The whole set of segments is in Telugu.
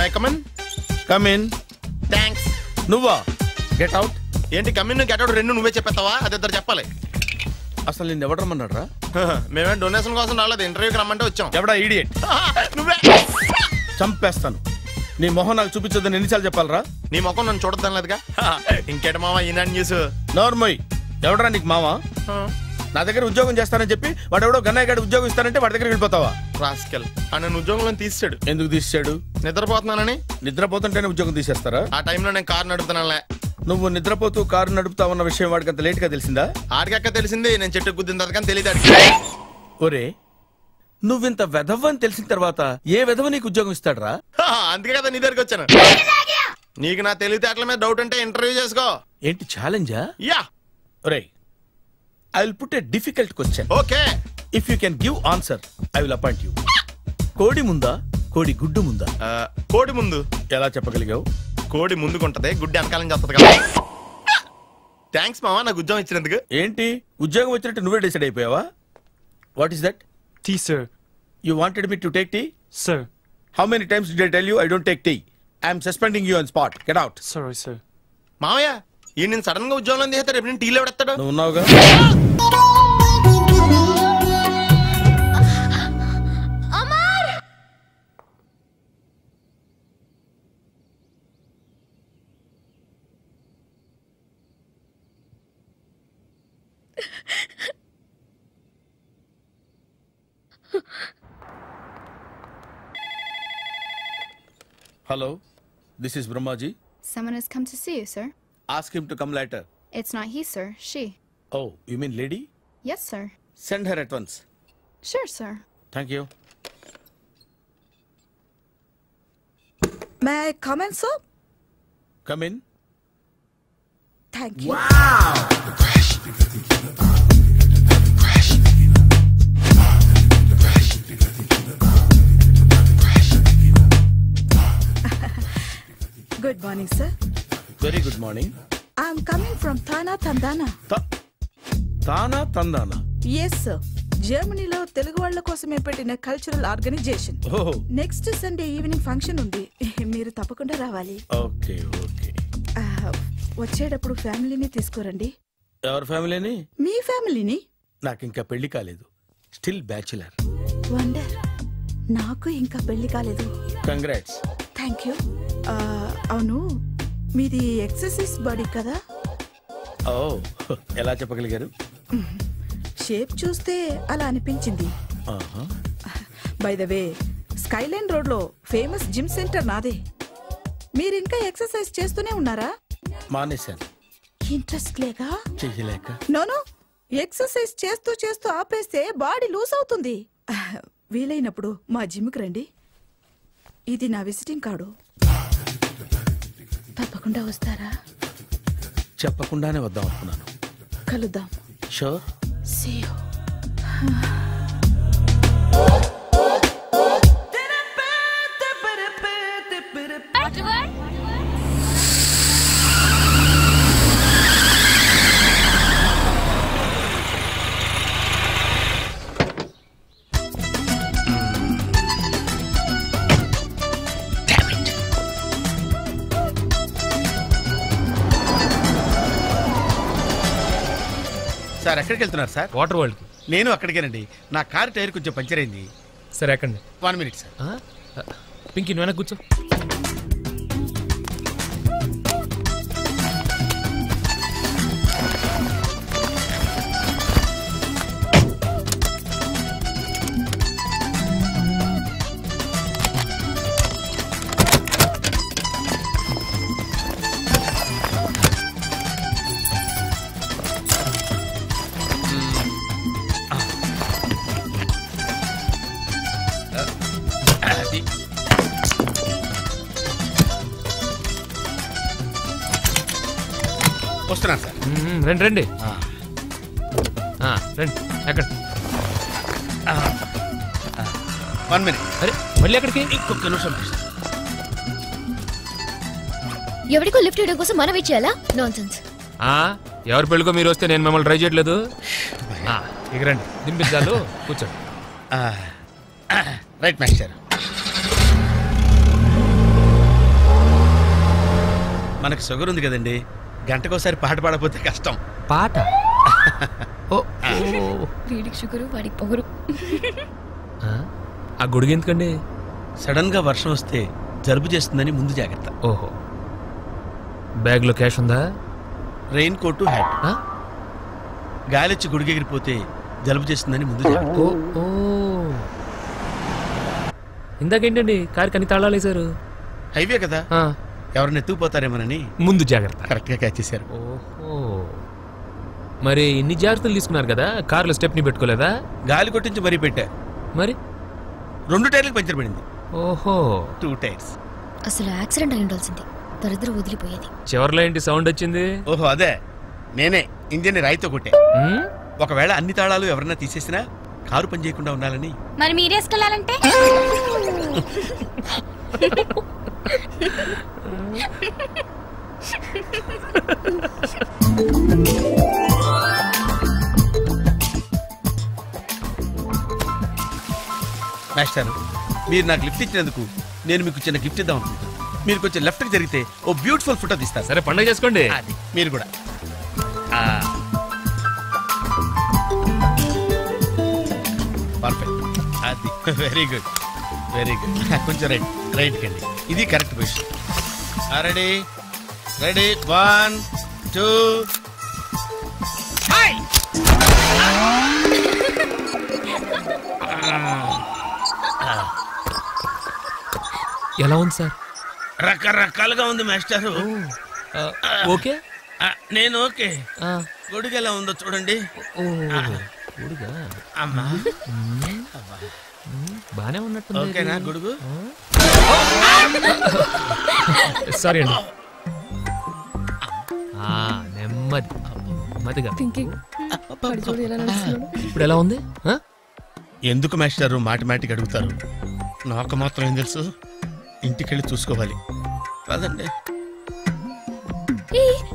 May come in. కమిన్. థ్యాంక్స్. నువ్వా? Get out. ఏంటి కమిన్ గెట్ అవుట్ రెండు నువ్వే చెప్పేస్తావా? అది ఇద్దరు చెప్పాలి. అసలు నేను ఎవడు రమ్మన్నాడు రా? మేమే డొనేషన్ కోసం రాలేదు, ఇంటర్వ్యూకి రమ్మంటే వచ్చాం. ఎవడా ఈడియట్? నువ్వే. చంపేస్తాను. నీ మొహం నాకు చూపించొద్దని ఎన్నిసార్లు చెప్పాలరా? నీ ముఖం నన్ను చూడద్దాం లేదుగా. ఇంకేట మామ ఈనాడు న్యూస్. నోర్మోయ్. ఎవడరా నీకు మావా? నా దగ్గర ఉద్యోగం చేస్తానని చెప్పి వాడు ఎవడో గన్నయ్య గారి ఉద్యోగం ఇస్తానంటే వాడి దగ్గర వెళ్ళిపోతావా? రాస్కెల్. నన్ను ఉద్యోగంలో తీసాడు. ఎందుకు తీసాడు? నిద్రపోతున్నానని. నిద్రపోతుంటేనే ఉద్యోగం తీసేస్తారా? ఆ టైంలో నేను కారు నడుపుతున్నానులే. నువ్వు నిద్రపోతూ కారు నడుపుతావన్న విషయం వాడికి అంత లేట్ గా తెలిసిందా? ఆడికక్క తెలిసింది, నేను చెట్టు గుద్దిన తర్వాత కానీ తెలియదు. ఒరే, నువ్వింత వెధవని తెలిసిన తర్వాత ఏ వెధవ నీకు ఉద్యోగం ఇస్తాడరా? అందుకే కదా నీ దగ్గరికి వచ్చాను. నీకు నా తెలివితేటల మీద డౌట్ అంటే ఇంటర్వ్యూ చేసుకో. ఏంటి ఛాలెంజా? యా. ఒరే, I will put a difficult question. Okay. If you can give answer I will appoint you. కోడి ముందా, కోడి గుడ్డు ముందా? కోడి ముందు. ఎలా చెప్పగలిగావు? కోడి ముందుకుంటది, గుడ్డి వెనకాలం చేస్తుంది కదా. థ్యాంక్స్ మామా నాకు ఉద్యోగం ఇచ్చినందుకు. ఏంటి ఉద్యోగం వచ్చినట్టు నువ్వే డిసైడ్ అయిపోయావా? What is that? Tea sir. You wanted me to take tea? Sir. How many times did I tell you I don't take tea? I am suspending you on spot. Get out. Sorry, sir. మామయ్య ఈ నేను సడన్ గా ఉద్యోగంలో తీస్తాడు, రేపు నేను టీలో పెడతాడు. నువ్వు ఉన్నావుగా. Hello, this is Brahmaji. Someone has come to see you, sir. Ask him to come later. It's not he, sir. She. Oh, you mean lady? Yes, sir. Send her at once. Sure, sir. Thank you. May I come in, sir? Come in. Thank you. Wow! Good morning, sir. Very good morning. I'm coming from Thana Tandana. Thana Tandana? Yes, sir. జర్మనీలో తెలుగు వాళ్ళ కోసమే పెట్టిన cultural organisation. Next Sunday evening function ఉంది, మీరు తప్పకుండా రావాలి. Okay okay. వచ్చేటప్పుడు ఫ్యామిలీని తీసుకురండి. ఎవరి ఫ్యామిలీని? మీ ఫ్యామిలీని. నాకు ఇంకా పెళ్లి కాలేదు, స్టిల్ బ్యాచులర్. వండర్. నాకు ఇంకా పెళ్లి కాలేదు. కంగ్రాట్స్. Thank you. అవును, మీది ఎక్సర్సైజ్ బాడీ కదా? ఓ, ఎలా చెప్పగలిగారు? షేప్ చూస్తే అలా అనిపించింది. By the way, Skyline road లో ఫేమస్ జిమ్ సెంటర్ నాదే. మీరు ఇంకా ఎక్సర్సైజ్ చేస్తూనే ఉన్నారా? మానేశాను. ఇంట్రెస్ట్ లేక? చెయ్యలేక. నోనో, ఎక్సర్సైజ్ చేస్తూ చేస్తూ ఆపేస్తే బాడీ లూజ్ అవుతుంది. వీలైనప్పుడు మా జిమ్కి రండి. ఇది నా విజిటింగ్ కార్డు. తప్పకుండా వస్తారా? చెప్పకుండానే వద్దాం అనుకున్నాను. కలుద్దాం. షూర్. See you. సార్ ఎక్కడికి వెళ్తున్నారు సార్? Water world. నేను అక్కడికేనండి. నా కారు టైర్ కొంచెం పంచర్ అయింది. సరే ఎక్కండి. 1 minute సార్. పింకీ నువ్వు వెనక్కి కూర్చో. వస్తున్నాను సార్. రండి రండి రండి. ఎక్కడ? 1 minute. అరే మళ్ళీ ఎక్కడికి? ఇంకొక నిమిషం. ఎవరికో లిఫ్ట్ ఇవ్వడం కోసం మనం ఇచ్చేయాలా? నాన్సెన్స్. ఎవరి పెళ్ళికో మీరు వస్తే నేను మిమ్మల్ని ట్రై చేయట్లేదు. ఇక రండి, దింపించాలు, కూర్చోండి. Right master. మనకు షుగర్ ఉంది కదండి, గంటకోసారి పాట పాడకపోతే కష్టం. పాట ఓ వీడికి షుగరు వాడికి పొగరు. ఆ గొడుగు ఎందుకండి? సడన్ గా వర్షం వస్తే జలుబు చేస్తుందని ముందు జాగ్రత్త. ఓహో, బ్యాగ్లో క్యాష్ ఉందా? Raincoat, hat. గాలిచ్చి గుడిగెగిరిపోతే జలుబు చేస్తుందని ముందు జాగ్రత్త. ఓ ఇందాకేంటండి కారు కని తాళాలు వేశారు? హైవే కదా, ఎవరిని ఎత్తుకుపోతారేమోనని ముందు జాగ్రత్త. కరెక్ట్ గా క్యాచ్ చేశారు. ఓహో, మరి ఇన్ని జాగ్రత్తలు తీసుకున్నారు కదా, కారులో స్టెప్ని పెట్టుకోలేదా? గాలి కొట్టించి మరీ పెట్టా. మరి 2 టైర్లకు పంచర్ పడింది. ఓహో, 2 టైర్స్. అసలు యాక్సిడెంట్ అయి ఉండాల్సింది, దరిద్రం వదిలిపోయేది. చివర్లో ఏంటి సౌండ్ వచ్చింది? ఓహో అదే, నేనే ఇంజిన్ రాయితో కొట్టే. ఒకవేళ అన్ని తాళాలు ఎవరన్నా తీసేసినా కారు పని చేయకుండా ఉండాలని. మరి మీరేసుకెళ్ళాలంటే మాస్టర్, మీరు నాకు లిఫ్ట్ ఇచ్చినందుకు నేను మీకు చిన్న గిఫ్ట్ ఇద్దాం అనుకుంటున్నాను. మీరు కొంచెం లెఫ్ట్కి జరిగితే ఓ బ్యూటిఫుల్ ఫోటో తీస్తారు. సరే, పండుగ చేసుకోండి. అది మీరు కూడా. పర్ఫెక్ట్, అది వెరీ గుడ్, వెరీ గుడ్. కొంచెం రైట్కి అండి, ఇది కరెక్ట్ పొజిషన్. Ready ready, 1 2. ఎలా ఉంది సార్? రకరకాలుగా ఉంది మాస్టారు. ఓకే, నేను ఓకే. గొడుగు ఎలా ఉందో చూడండి. అమ్మా బానే ఉన్నట్టు. ఓకేనా గొడుగు? సారీ అండి. నెమ్మదిగా. ఇప్పుడు ఎలా ఉంది? ఎందుకు మాస్టారు మాటిమాటికి అడుగుతారు? నాకు మాత్రం ఏం తెలుసు, ఇంటికెళ్ళి చూసుకోవాలి. కాదండి,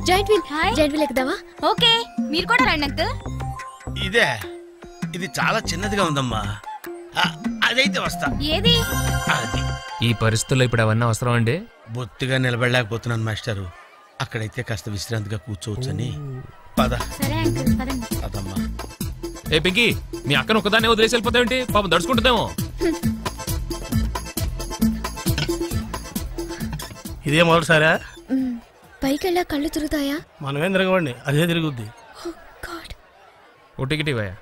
జాయింట్ వీల్ ఎక్కుదావా? ఓకే, మీరు కూడా రండి అంకుల్. ఇదే, ఇది చాలా చిన్నదిగా ఉందమ్మా. అదైతే వస్తా. ఏది? అది ఈ పరిస్థితుల్లో ఇప్పుడు అవన్నీ అవసరం అండి? బొత్తిగా నిలబడలేకపోతున్నాను మాస్టారు. అక్కడైతే కాస్త విశ్రాంతిగా కూర్చోవచ్చని. పద. సరే అంకుల్, పదండి. పదమ్మా. ఏ పింకీ, మీ అక్కను ఒకదాన్ని వదిలేసి వెళ్ళిపోతావేంటి? పాపం దడుచుకుంటుందేమో. ఇదే మొదటిసారా? పైకి వెళ్ళా కళ్ళు తిరుగుతాయా? మనమేం తిరగవండి, అదే తిరుగుద్ది. ఓ టికెట్ ఇవ్వయా.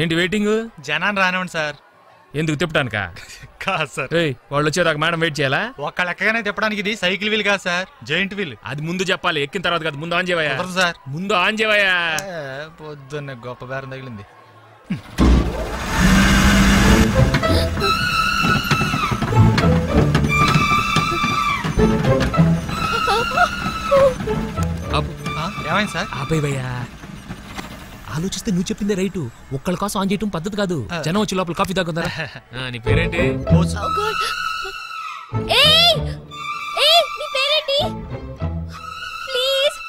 ఏంటి వెయిటింగ్? జనాన్ని రానివ్వండి సార్. ఎందుకు తిప్పడానికా? కాదు సార్. వాళ్ళు వచ్చేదాకా మేడం వెయిట్ చేయాలా? ఒక్క లెక్కగానే తిప్పడానికి ఇది సైకిల్ వీల్ కాదు సార్, జాయింట్ వీల్. అది ముందు చెప్పాలి, ఎక్కిన తర్వాత కాదు. ముందు ఆన్ చేయవయ్యా సార్. ముందు ఆన్ చేయవయ్యా. పొద్దున్న గొప్ప బేరం తగిలింది. ఏమైంది సార్? ఆపేవయ్యా. ఆలోచిస్తే నువ్వు చెప్పిందే రైటు. ఒక్కళ్ళ కోసం ఆన్ చేయటం పద్ధతి కాదు. జనం వచ్చి లోపల కాఫీ తాగుతారా? నీ పేరేంటి? ప్లీజ్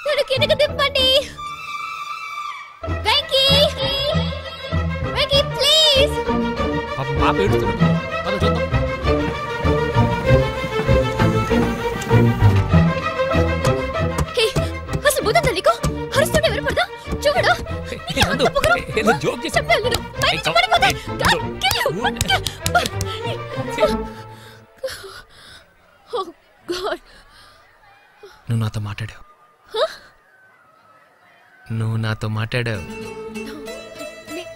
నన్ను కిందకి దింపండి. వెంకీ, వెంకీ ప్లీజ్. పాప ఏడుస్తుంది. పద చూద్దాం. అసలు బుద్ధ నీకు అరుస్తుంటే వినపడదా? చూడు, జోక్ చేసి నువ్వు నాతో మాట్లాడావు. నువ్వు నాతో మాట్లాడావు.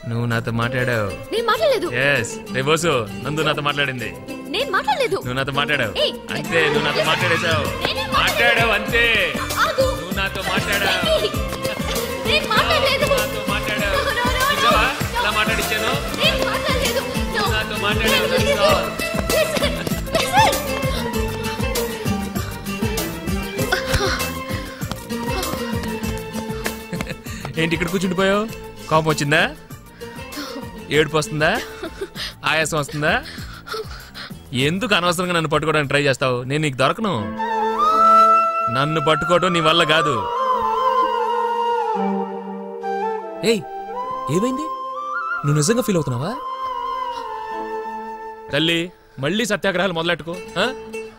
నువ్వు నాతో మాట్లాడావు. నేను మాట్లాడలేదు. ఎస్ రేబోసు నందు నాతో మాట్లాడింది. నేను మాట్లాడలేదు. నువ్వు నాతో మాట్లాడావు అంతే. నువ్వు నాతో మాట్లాడేశావు. మాట్లాడావు అంతే. నువ్వు నాతో మాట్లాడావు. నేను మాట్లాడలేదు. నాతో మాట్లాడావు. నిజమా? ఎలా మాట్లాడించాను? నేను మాట్లాడలేదు. నువ్వు నాతో మాట్లాడావు. ఏంటి ఇక్కడ కూర్చుండిపోయావు? కోపం వచ్చిందా? ఏడుపు వస్తుందా? ఆయాసం వస్తుందా? ఎందుకు అనవసరంగా నన్ను పట్టుకోవడానికి ట్రై చేస్తావు? నేను నీకు దొరకను. నన్ను పట్టుకోవడం నీ వల్ల కాదు. ఏయ్, ఏమైంది? నువ్వు నిజంగా ఫీల్ అవుతున్నావా? తల్లి, మళ్ళీ సత్యాగ్రహాలు మొదలెట్టుకో.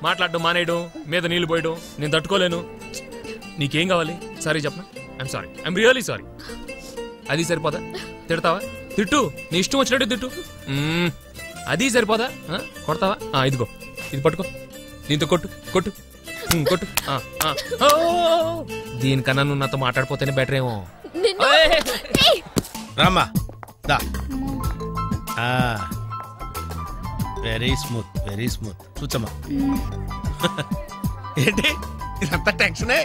మాట్లాడడం మానేయడం, మీద నీళ్లు పోయడం నేను తట్టుకోలేను. నీకేం కావాలి? సారీ చెప్పనా? I'm sorry, I'm really sorry. అది సరిపోదా? తిడతావా? తిట్టు, నీ ఇష్టం వచ్చినట్టు తిట్టు. అది సరిపోదా? కొడతావా? ఇదిగో, ఇది పట్టుకో, దీంతో కొట్టు కొట్టు కొట్టు. దీనికన్నా నువ్వు నాతో మాట్లాడిపోతేనే బెటర్ ఏమో. రామ్మా దా. Very smooth, very smooth. కూర్చోమ్మా. ఏంటి ఇదంతా టెన్షనే?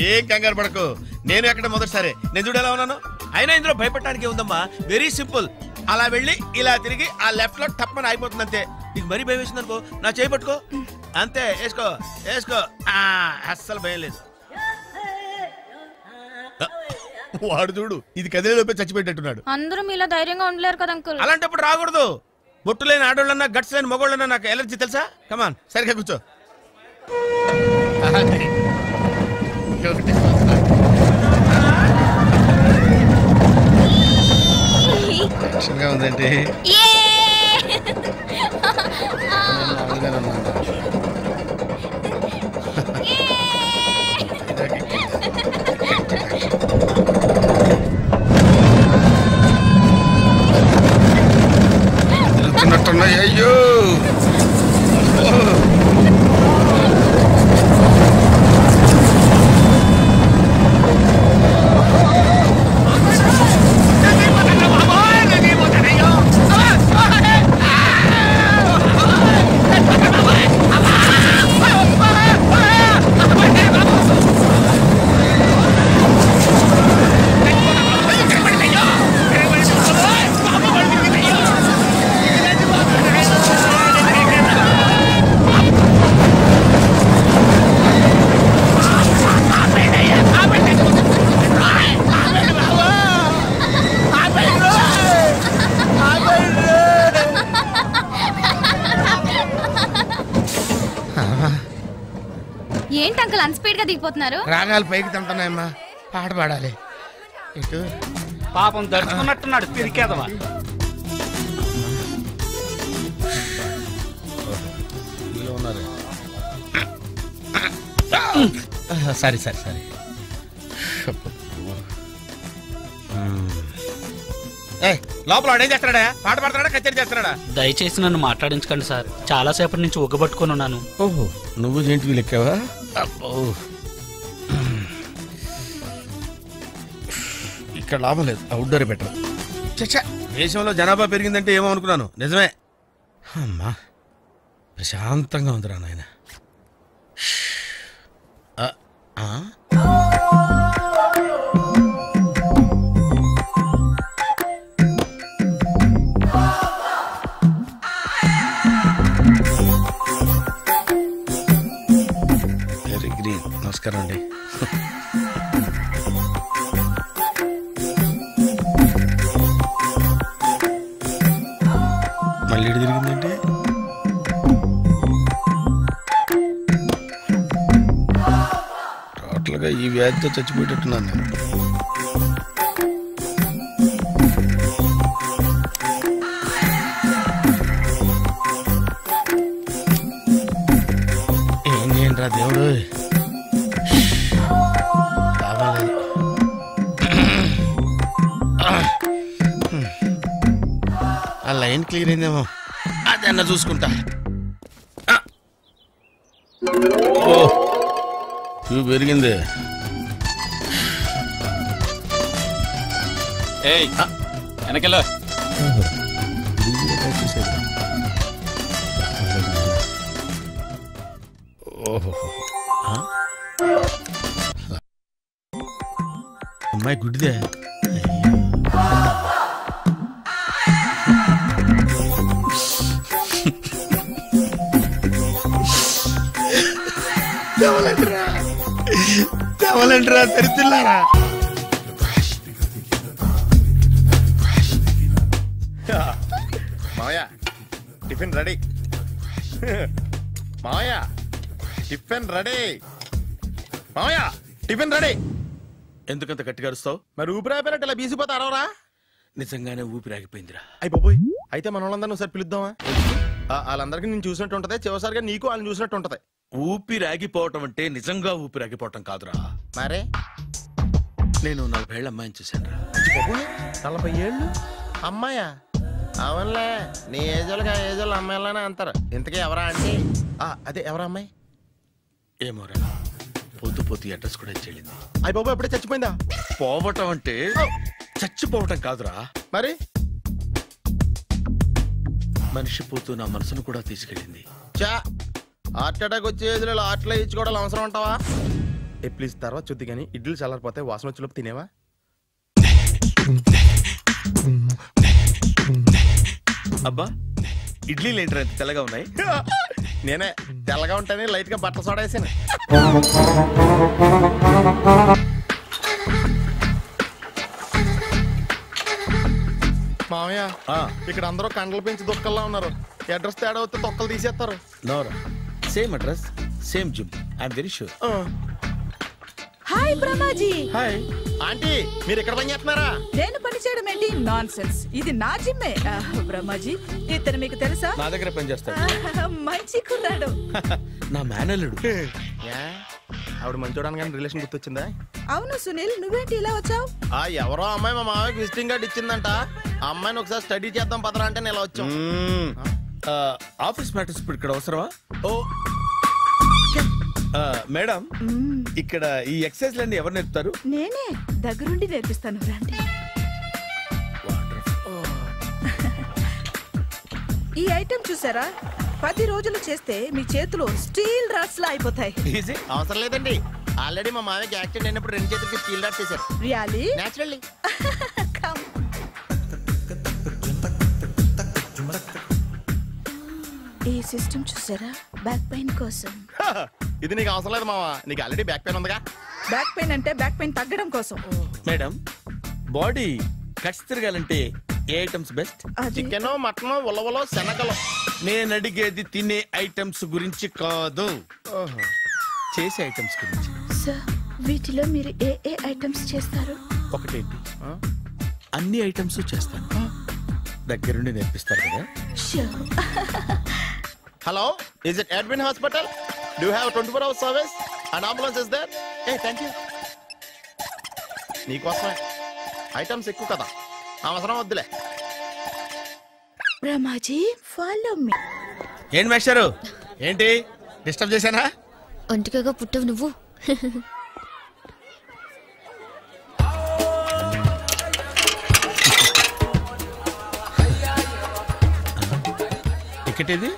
ఏం కంగారు పడకు, నేను ఎక్కడ మొదటిసారి. నేను చూడు ఎలా ఉన్నాను. అయినా ఇందులో భయపడటానికి ఉందమ్మా. Very simple. అలా వెళ్ళి ఇలా తిరిగి ఆ లెఫ్ట్ లో టప్ అని అయిపోతుంది అంతే. నీకు మరీ భయం వేసింది అనుకో, నా చేయి పట్టుకో అంతే. వేసుకో వేసుకో. అస్సలు భయం లేదు. వాడు చూడు, ఇది కదిలేలోపే చచ్చిపెట్టేట్టున్నాడు. అందరూ మీలా ధైర్యంగా ఉండలేరు కదా అంకుల్. అలాంటప్పుడు రాకూడదు. బొట్టు లేని ఆడోళ్ళన్నా, గట్స్ లేని మగోళ్ళన్నా నాకు ఎలర్జీ తెలుసా? కమాన్, సరిగ్గా కూర్చో. టెన్షన్గా ఉందండి. తిరుగుతున్నట్టున్నాయి. అయ్యో ఏంటి అంకుల్ అన్స్పీడ్ గా దిగిపోతున్నారు? రాగాలు పైకి తంటున్నాయమ్మా, పాట పాడాలి. ఇటు పాపం దడుచుకున్నట్టున్నాడు పిరికేదవా. సరే సరే సరే. లోపల వాడు ఏం చేస్తున్నాడా? పాట పాడుతున్నాడా, కచేరీ చేస్తున్నాడా? దయచేసి నన్ను మాట్లాడించకండి సార్, చాలా సేపటి నుంచి ఉగ్గబట్టుకొని ఉన్నాను. ఓహో, నువ్వు జేంటివి లెక్కావా? అబ్బో, ఇక్కడ లాభం లేదు, అవుట్డోరే బెటర్. చచ్చా, దేశంలో జనాభా పెరిగిందంటే ఏమో అనుకున్నాను, నిజమే. అమ్మా ప్రశాంతంగా ఉందిరా నాయన. Very green. నమస్కారం అండి. మళ్ళీ ఇటు తిరిగిందంటే టోటల్గా ఈ వ్యాధితో చచ్చిపోయేటట్టున్నాను నేను. ఏం చేయండి రా దేవుడు, బాగాలేదు. ఆ లైన్ క్లియర్ అయిందేమో, అదన్నా చూసుకుంటా. ఓ క్యూ పెరిగింది. వెనకెళ్ళ ఓహో, అమ్మాయి గుడ్డిదే. తెవలంటరా తెరుతున్నారా? మావయ్య టిఫిన్ రెడీ. మావయ్య టిఫిన్ రెడీ. మావయ్య టిఫిన్ రెడీ. ఎందుకంత గట్టిగా అరుస్తావు? మరి ఊపిరాయిపోయినట్టు ఇలా బీసిపోతే అరవరా? నిజంగానే ఊపిరాగిపోయిందిరా. అయిపోయి అయితే మన వాళ్ళందరూ ఒకసారి పిలుద్దామా? వాళ్ళందరికీ నేను చూసినట్టు ఉంటది, చివరిసారిగా నీకు వాళ్ళని చూసినట్టు ఉంటది. ఊపిరాగిపోవటం అంటే నిజంగా ఊపిరాగిపోవటం కాదురా. మరే నేను 40 ఏళ్ళ అమ్మాయిని చూశాను రా. 40 ఏళ్ళు అమ్మాయా? అవునులే, నీ ఏజోళ్ళకి ఆ ఏజోళ్ళు అమ్మాయిలానే అంటారు. ఇంతకీ ఎవరా అంటే? అదే ఎవరా అమ్మాయి? ఏమోరా, పొద్దు పొద్దు అడ్రస్ కూడా చెల్లింది. అయ్య బాబు ఎప్పుడే చచ్చిపోయిందా? పోవటం అంటే చచ్చిపోవటం కాదురా, మరి మనిషి పోతూ నా మనసును కూడా తీసుకెళ్ళింది. చా, హార్ట్ అటాక్ వచ్చే ఏజ్లో హార్ట్లో ఇచ్చుకోవడం అవసరం ఉంటావా? ప్లీజ్ తర్వాత చూద్ది కానీ ఇడ్లీ చల్లారిపోతే వాసన వచ్చేలోపు తినేవా? అబ్బా, ఇడ్లీలు ఏంట్రా ఇంత తెల్లగా ఉన్నాయి? నేనే తెల్లగా ఉంటానే లైట్ గా బట్టలు సోడా వేసాను. మామయ్య, ఇక్కడ అందరూ కండలు పెంచి దుక్కల్లా ఉన్నారు. అడ్రస్ తేడా వస్తే తొక్కలు తీసేస్తారు. నోరా, same address, same gym. I'm very sure. Hi Brahmaji. Hi aunty, మీరు ఇక్కడ పని చేస్తున్నారా? నేను పని చేయడం ఏంటి? Nonsense. ఇది నా జిమ్మే. బ్రహ్మాజీ, ఇతను మీకు తెలుసా? నా దగ్గర పని చేస్తాడు. మంచి కుర్రాడు. నా మేనల్లుడు. ఆవిడ మంచోడానికి కానీ రిలేషన్ గుర్తొచ్చిందా? అవును సునీల్, నువ్వేంటి ఇలా వచ్చావు? ఎవరో అమ్మాయి మా మామయ్యకి విజిటింగ్ కార్డ్ ఇచ్చిందంట. ఆ అమ్మాయిని ఒకసారి స్టడీ చేద్దాం పదరా అంటే నేను ఇలా వచ్చాం. ఆఫీస్ మ్యాటర్స్ ఇప్పుడు ఇక్కడ అవసరమా? ఓ మేడం, ఇక్కడ ఈ ఎక్సర్సైజ్ లన్నీ ఎవరు నేర్పుతారు? నేనే దగ్గరుండి నేర్పిస్తాను, రండి. ఈ ఐటెం చూసారా? 10 రోజులు చేస్తే మీ చేతులు స్టీల్ రాట్స్ లా అయిపోతాయి. అవసరం లేదండి, ఆల్రెడీ మా మామయ్యకి యాక్సిడెంట్ అయినప్పుడు 2 చేతులకి స్టీల్ డాట్ చేశారు. రియల్లీ? నేచురల్లీ. ఈ సిస్టమ్ చూసారా? బ్యాక్ పెయిన్ కోసం. ఇది నీకు అవసరం లేదు మావా, నీకు ఆల్రెడీ బ్యాక్ పెయిన్ ఉందిగా. బ్యాక్ పెయిన్ అంటే బ్యాక్ పెయిన్ తగ్గడం కోసం. మేడం, బాడీ కట్స్ తిరగాలంటే ఏ ఐటమ్స్ బెస్ట్? చికెన్, మటన్, ఉలవలో, శనగలు. నేను అడిగేది తినే ఐటమ్స్ గురించి కాదు, చేసే ఐటమ్స్ గురించి. సార్, వీటిలో మీరు ఏ ఏ ఐటమ్స్ చేస్తారు? ఒకటేంటి, అన్ని ఐటమ్స్ చేస్తాను. దగ్గరుండి నేర్పిస్తారు కదా? Hello, is it admin hospital? Do you have 24 hours service and ambulance is there? Thank you. నీకోసమే ఐటమ్స్ ఎక్కువ కదా, అవసరం వద్దులే. Brahmaji, follow me. ఏంటి మేస్టారు, ఏంటి డిస్టర్బ్ చేశానా? ఒంటికగా పుట్టవు నువ్వు. టికెట్ ఇది?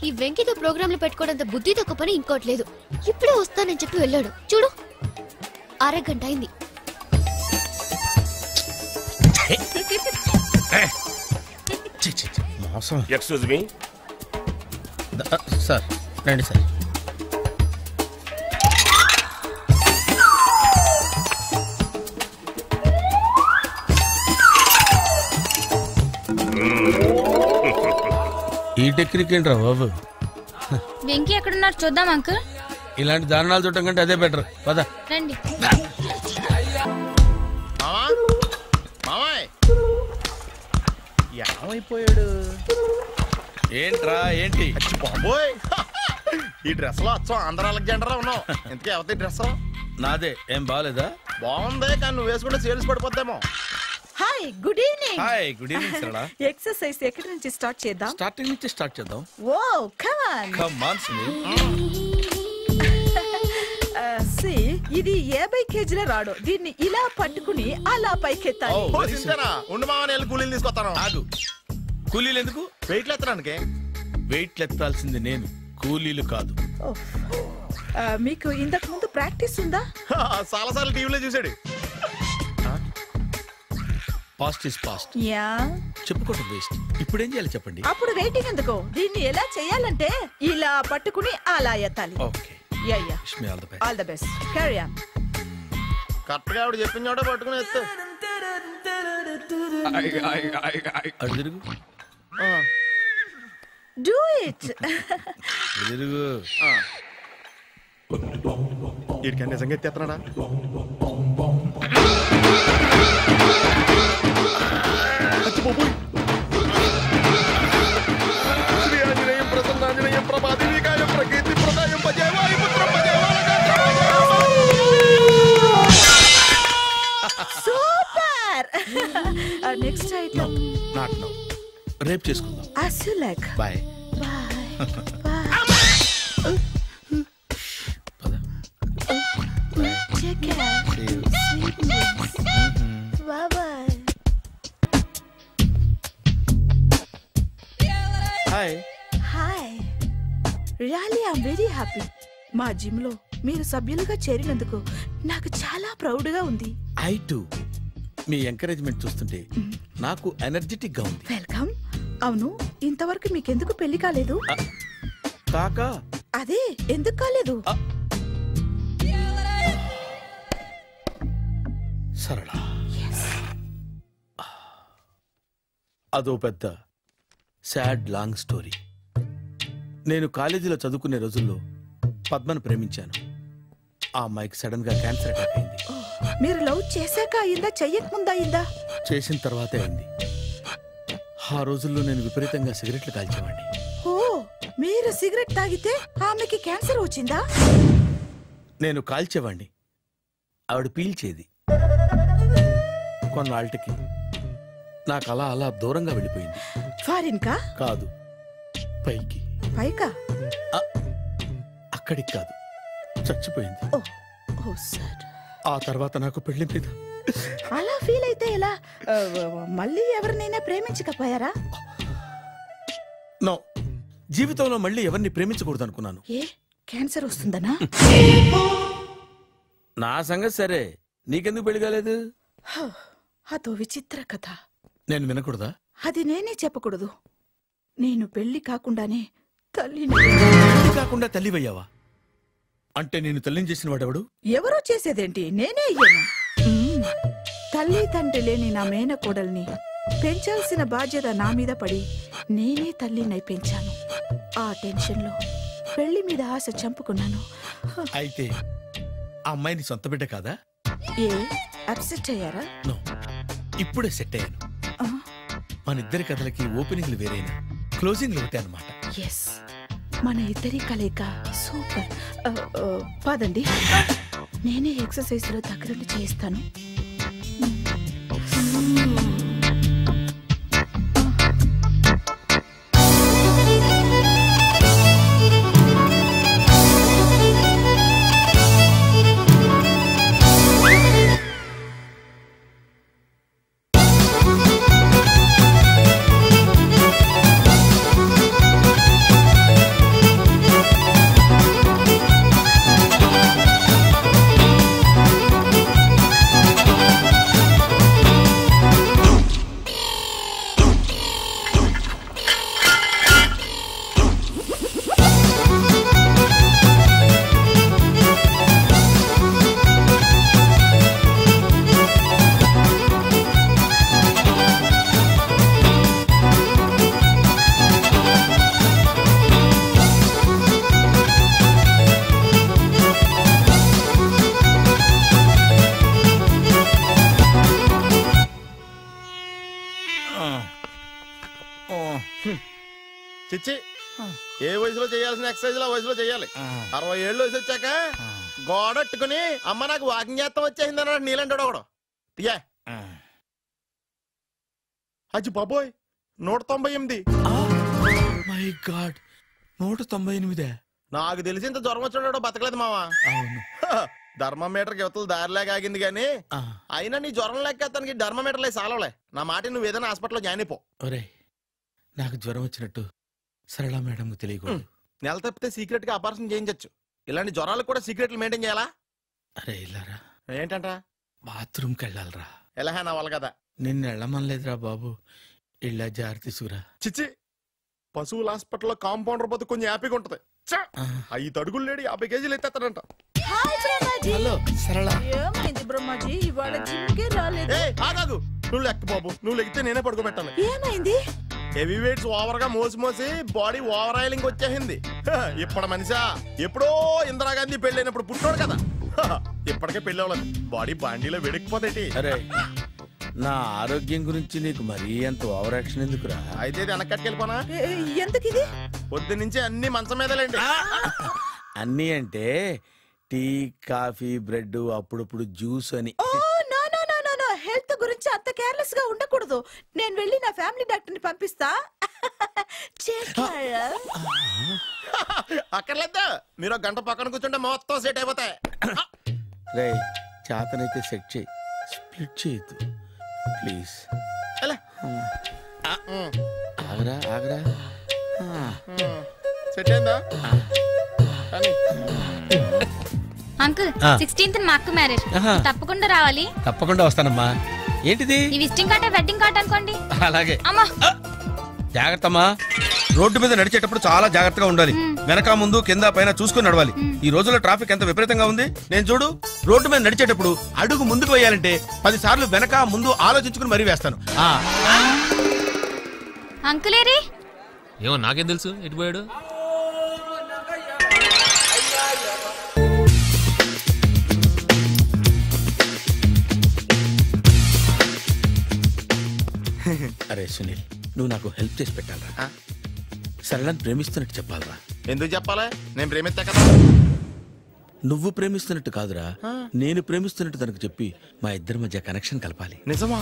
ఈ వెంకితో ప్రోగ్రాంలు పెట్టుకోవడంత బుద్ధి తక్కువ పని ఇంకోటి లేదు. ఇప్పుడే వస్తానని చెప్పి వెళ్ళాడు చూడు, అరగంట అయింది. మోసం. ఎక్స్క్యూజ్ మీ సార్, రండి సార్. ఈ టెక్నిక్ ఏంట్రా బాబు? వెంకీ ఎక్కడున్నారు చూద్దాం అంకుల్. ఇలాంటి దారుణాలు చూడటం కంటే అదే బెటర్. పద రండి. ఏమైపోయాడు? ఏంట్రా, ఏంటి? బాబోయ్, ఈ డ్రెస్ లో అచ్చం ఆంధ్ర అలెగ్జాండర్ ఉన్నావు. ఇంతకీ ఎవరి డ్రెస్? నాదే. ఏం బాగాలేదా? బాగుంది, కానీ నువ్వు వేసుకుంటే సేల్స్ పడిపోద్దేమో. Hi, good evening. Hi, good evening Sarala. Exercise ఎక్కడి నుంచి స్టార్ట్ చేద్దాం? స్టార్టింగ్ నుంచి స్టార్ట్ చేద్దాం. Oh come on. Come on Sunil. ఇది 50 kgల రాడు. దీన్ని ఇలా పట్టుకుని అలా పైకెత్తాలి. ఉండు మామ, నేను కూలీలు తీసుకొస్తాను. ఆగు, కూలీలు ఎందుకు? వెయిట్ ఎత్తడానికి. వెయిట్ ఎత్తాల్సింది నేను, కూలీలు కాదు. మీకు ఇంతకు ముందు ప్రాక్టీస్ ఉందా? చాలా సార్లు టీవీలో చూసాడు. Past is past. యా, చెప్పుకోవటం వేస్ట్. ఇప్పుడు ఏం చేయాలి చెప్పండి? అప్పుడు వెయిటింగ్ ఎందుకు? దీన్ని ఎలా చేయాలంటే ఇలా పట్టుకుని అలా ఎత్తాలి. Okay, yeah yeah, wish me all the best. All the best. Carry on. Correct గా ఆవిడ చెప్పిన చోట పట్టుకుని ఎత్తు. అటు తిరుగు. Do it. తిరుగు. వీడికి నిజంగా ఎత్తేస్తున్నాడా? నెక్స్ట్ ఐటమ్ నాట్ నో, రేపు చేసుకుందాం. as you like. Bye. Take care. Sweet dreams. Bye bye. హాయ్. Hi. Really, I'm very happy. మా జిమ్ లో మీరు సభ్యులుగా చేరినందుకు నాకు చాలా ప్రౌడ్ గా ఉంది. I to. మీ ఎంకరేజ్మెంట్ చూస్తుంటే నాకు ఎనర్జెటిక్ గా ఉంది. వెల్కమ్. అవును, ఇంతవరకు మీకెందుకు పెళ్లి కాలేదు? కాకా అదే ఎందుకు కాలేదు? సరళ, అదో పెద్ద సాడ్ లాంగ్ స్టోరీ. నేను కాలేజీలో చదువుకునే రోజుల్లో పద్మను ప్రేమించాను. ఆ అమ్మాయికి సడన్ గా క్యాన్సర్ అటాక్ అయింది. మీరు లవ్ చేశాక అయిందా, చెయ్యక ముందా అయిందా? చేసిన తర్వాతే అయింది. ఆ రోజుల్లో నేను విపరీతంగా సిగరెట్లు కాల్చేవాడిని. ఓ, మీరు సిగరెట్ తాగితే ఆమెకి క్యాన్సర్ వచ్చిందా? నేను కాల్చేవాడిని, ఆవిడ పీల్చేది. కొన్నాళ్ళకి నాకు అలా అలా దూరంగా వెళ్ళిపోయింది. ఫారిన్ కా? కాదు, పైకి. పైకా? అక్కడికి కాదు, చచ్చిపోయింది. ఓ సార్. ఆ తర్వాత నాకు పెళ్లి మీద అలా ఫీల్ అయితే ఎలా? మళ్ళీ ఎవరినైనా ప్రేమించకపోయారా? నో, జీవితంలో మళ్ళీ ఎవరిని ప్రేమించకూడదు అనుకున్నాను. ఏ, క్యాన్సర్ వస్తుందనా? నా సంగతి సరే, నీకెందుకు పెళ్లి కాలేదు? అదో విచిత్ర కథ. నేను వినకూడదా? అది నేనే చెప్పకూడదు. నేను పెళ్లి కాకుండానే తల్లిని. పెళ్లి కాకుండా తల్లివయ్యావా? అంటే నేను తల్లిని చేసిన వాడెవడు? ఎవరో చేసేదేంటి, నేనే అయ్యాను. తల్లి తండ్రి లేని నా మేనకోడల్ని పెంచాల్సిన బాధ్యత నా మీద పడి నేనే తల్లినై పెంచాను. ఆ టెన్షన్లో పెళ్లి మీద ఆశ చంపుకున్నాను. అయితే ఆ అమ్మాయిని సొంత బిడ్డ కాదా? ఏ, అప్సెట్ అయ్యారా? నో, ఇప్పుడే సెట్ అయ్యాను. మన ఇద్దరి కథలకి ఓపెనింగ్లు వేరైనా క్లోజింగ్లు ఒకటే అన్నమాట. ఎస్, మన ఇద్దరి కలయిక సూపర్. పదండి, నేనే ఎక్సర్సైజ్ లో దగ్గరుండి చేయిస్తాను. చిచ్చి, ఏ వయసులో చేయాల్సిన ఎక్సర్సైజ్ ఆ వయసులో చేయాలి. 60 ఏళ్ళు వయసు వచ్చాక గోడట్టుకుని అమ్మ నాకు వాకింగ్ చేస్తాం వచ్చేసింది అన్నాడు నీలంటాడు ఒకడు. తీయా అచ్చి బాబోయ్, 198. My God, 198. నాకు తెలిసి ఇంత జ్వరం వచ్చాడు బతకలేదు మావా. అవును, ధర్మమీటర్ యువతలు దారిలాగా ఆగింది గాని అయినా నీ జ్వరం లెక్క అతనికి ధర్మమీటర్లే సాలవలే. నా మాట నువ్వు ఏదైనా హాస్పిటల్లో జాయిన్ అయిపో. ఒరే, నాకు జ్వరం వచ్చినట్టు సరళ మేడం తెలియకూడదు. నెల తప్పితే సీక్రెట్ గా ఆపరేషన్ చేయించచ్చు. ఇలాంటి జ్వరాలకు కూడా సీక్రెట్లు మెయింటైన్ చేయాలా? అరే ఇల్లారా, ఏంటంట? బాత్రూమ్కి వెళ్ళాలరా. ఎలా నా వాళ్ళ కదా. నిన్ను వెళ్ళమనలేదురా బాబు, ఇళ్ళ జారి తీసుకురా. చిచ్చి, పశువుల హాస్పిటల్లో కాంపౌండర్ బతు కొంచెం హ్యాపీగా ఉంటది. 5 అడుగులు లేడి 50 కేజీలు ఎత్తేస్తాడంట. హలో సరళ. ఏమైంది బ్రహ్మాజీ, ఇవాళ జిమ్కే రాలేదు? ఆగాగు, నువ్వు లెక్క బాబు, నువ్వు లెక్కితే నేనే పడుకోబెట్టాలి. ఏమైంది? హెవీ వెయిట్స్ ఓవర్ గా మోసి మోసి బాడీ ఓవర్ ఆయిలింగ్ వచ్చేసింది. ఇప్పుడు మనిషా ఎప్పుడో ఇందిరాగాంధీ పెళ్ళైనప్పుడు పుట్టాడు కదా, ఇప్పటికే పెళ్ళి అవ్వలేదు. బాడీ బాండీలో వెడికిపోతేటి. అరే, నా ఆరోగ్యం గురించి నీకు మరీ అంత ఓవర్ యాక్షన్ ఎందుకురా? అయితే ఇది వెనకట్టుకెళ్ళిపోనా? ఎందుకు ఇది? పొద్దు నుంచి అన్ని మంచం మీదలేండి. అన్నీ అంటే టీ, కాఫీ, బ్రెడ్, అప్పుడప్పుడు జ్యూస్ అని. హెల్త్ గురించి గురించి అంత కేర్లెస్ గా ఉండకూడదు. నేను వెళ్ళి నా ఫ్యామిలీ డాక్టర్ ని పంపిస్తా. అక్కర్లేదు, మీరు ఒక గంట పక్కన కూర్చుంటే మొత్తం సెట్ అయిపోతాయి. రే చేతనైతే సెట్ చేయి, స్ప్లిట్ చేయొద్దు ప్లీజ్. ఆగరా ఆగరా. సెట్ అయిందా? అంకుల్ 16th మా అక్క మ్యారేజ్, తప్పకుండా రావాలి. తప్పకుండా వస్తానమ్మా. ఏంటిది? ఈ విజిటింగ్ కార్డ్ వెడ్డింగ్ కార్డ్ అనుకోండి. అలాగే. అమ్మా జాగ్రత్తమ్మా. రోడ్డు మీద నడిచేటప్పుడు చాలా జాగ్రత్తగా ఉండాలి. వెనక ముందు కింద పైన చూసుకుని నడవాలి. ఈ రోజుల్లో ట్రాఫిక్ ఎంత విపరీతంగా ఉంది. నేను చూడు, రోడ్డు మీద నడిచేటప్పుడు అడుగు ముందుకు వేయాలంటే 10 సార్లు వెనక ముందు ఆలోచించుకుని మరీ వేస్తాను. అంకులేరి ఏమో నాకేం తెలుసు ఎటు పోయాడు. అరే సునీల్, నువ్వు నాకు హెల్ప్ చేసి పెట్టాలరా. సరళని ప్రేమిస్తున్నట్టు చెప్పాలరా. ఎందుకు చెప్పాలి? నేను ప్రేమిస్తా కదా. నువ్వు ప్రేమిస్తున్నట్టు కాదురా, నేను ప్రేమిస్తున్నట్టు తనకు చెప్పి మా ఇద్దరి మధ్య కనెక్షన్ కలపాలి. నిజమా?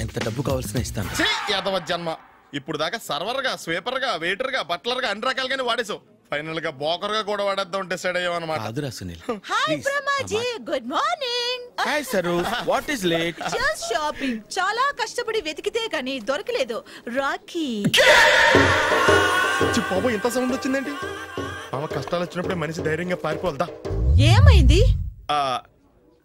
ఎంత డబ్బు కావాల్సిన ఇస్తాను. యాదవ జన్మ. ఇప్పుడు దాకా సర్వర్ గా, స్వీపర్ గా, వెయిటర్ గా, బట్లర్ గా అన్ని రకాలుగానే వాడేసావు. ఫైనల్ గా బోకర్ గా కూడా వాడేద్దాం డిసైడ్ అయ్యామన్నమాట. కాదురా Sunil. Hi Brahmaji, good morning. Hi sir, what is late? Just shopping. చాలా కష్టపడి వెతికితే కానీ దొరకలేదు. రాఖీ. బాబు ఇంత సౌండ్ వచ్చిందేంటి? మామ కష్టాలు వచ్చినప్పుడే మనిషి ధైర్యంగా పారిపోదా. ఏమైంది?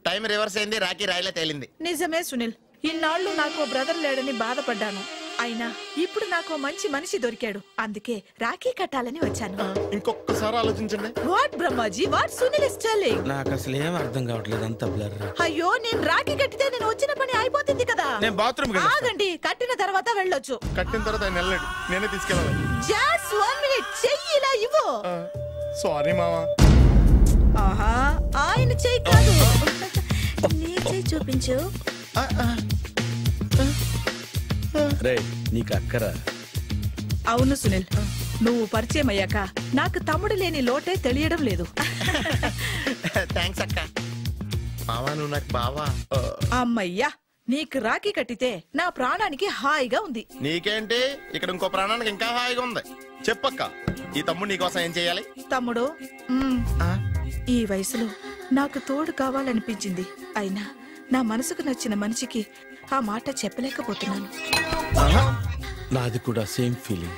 టైం రివర్స్ అయింది, రాఖీ రాయిలా తేలింది. నిజమే సునీల్, ఇన్నాళ్ళు నాకు బ్రదర్ లేడని బాధపడ్డాను. అయినా ఇప్పుడు నాకు మంచి మనిషి దొరికాడు. అందుకే రాఖీ కట్టాలని వచ్చాను. ఇంకొకసారి ఆలోచించండి. What Brahmaji, what Sunil is telling? నాకు అసలు ఏం అర్థం కావట్లేదు, అంత బ్లర్. అయ్యో, నేను రాఖీ కట్టితే నేను వచ్చిన పని అయిపోతుంది కదా. నేను బాత్రూమ్ ఆగండి, కట్టిన తర్వాత వెళ్ళొచ్చు. కట్టిన తర్వాత ఆయన వెళ్ళండి, నేనే తీసుకెళ్ళాలి. జస్ట్ 1 minute, చెయ్యి ఇలా ఇవ్వు. సారీ మావా. ఆహా, ఆయన చెయ్యి కాదు, నీ చెయ్యి చూపించు. రే నీకు అక్కరా? అవును సునీల్, నువ్వు పరిచయం అయ్యాక నాకు తమ్ముడు లేని లోటే తెలియడం లేదు. థ్యాంక్స్ అక్క. మావా నువ్వు నాకు బావా. అమ్మయ్యా, నీకు రాఖీ కట్టితే నా ప్రాణానికి హాయిగా ఉంది. నీకేంటి, ఇక్కడ ఇంకో ప్రాణానికి ఇంకా హాయిగా ఉంది. చెప్పక్క, ఈ తమ్ముడు నీకోసం ఏం చెయ్యాలి? తమ్ముడు, ఈ వయసులో నాకు తోడు కావాలనిపించింది. అయినా నా మనసుకు నచ్చిన మనిషికి ఆ మాట చెప్పలేకపోతున్నాను. నాది కూడా సేమ్ ఫీలింగ్.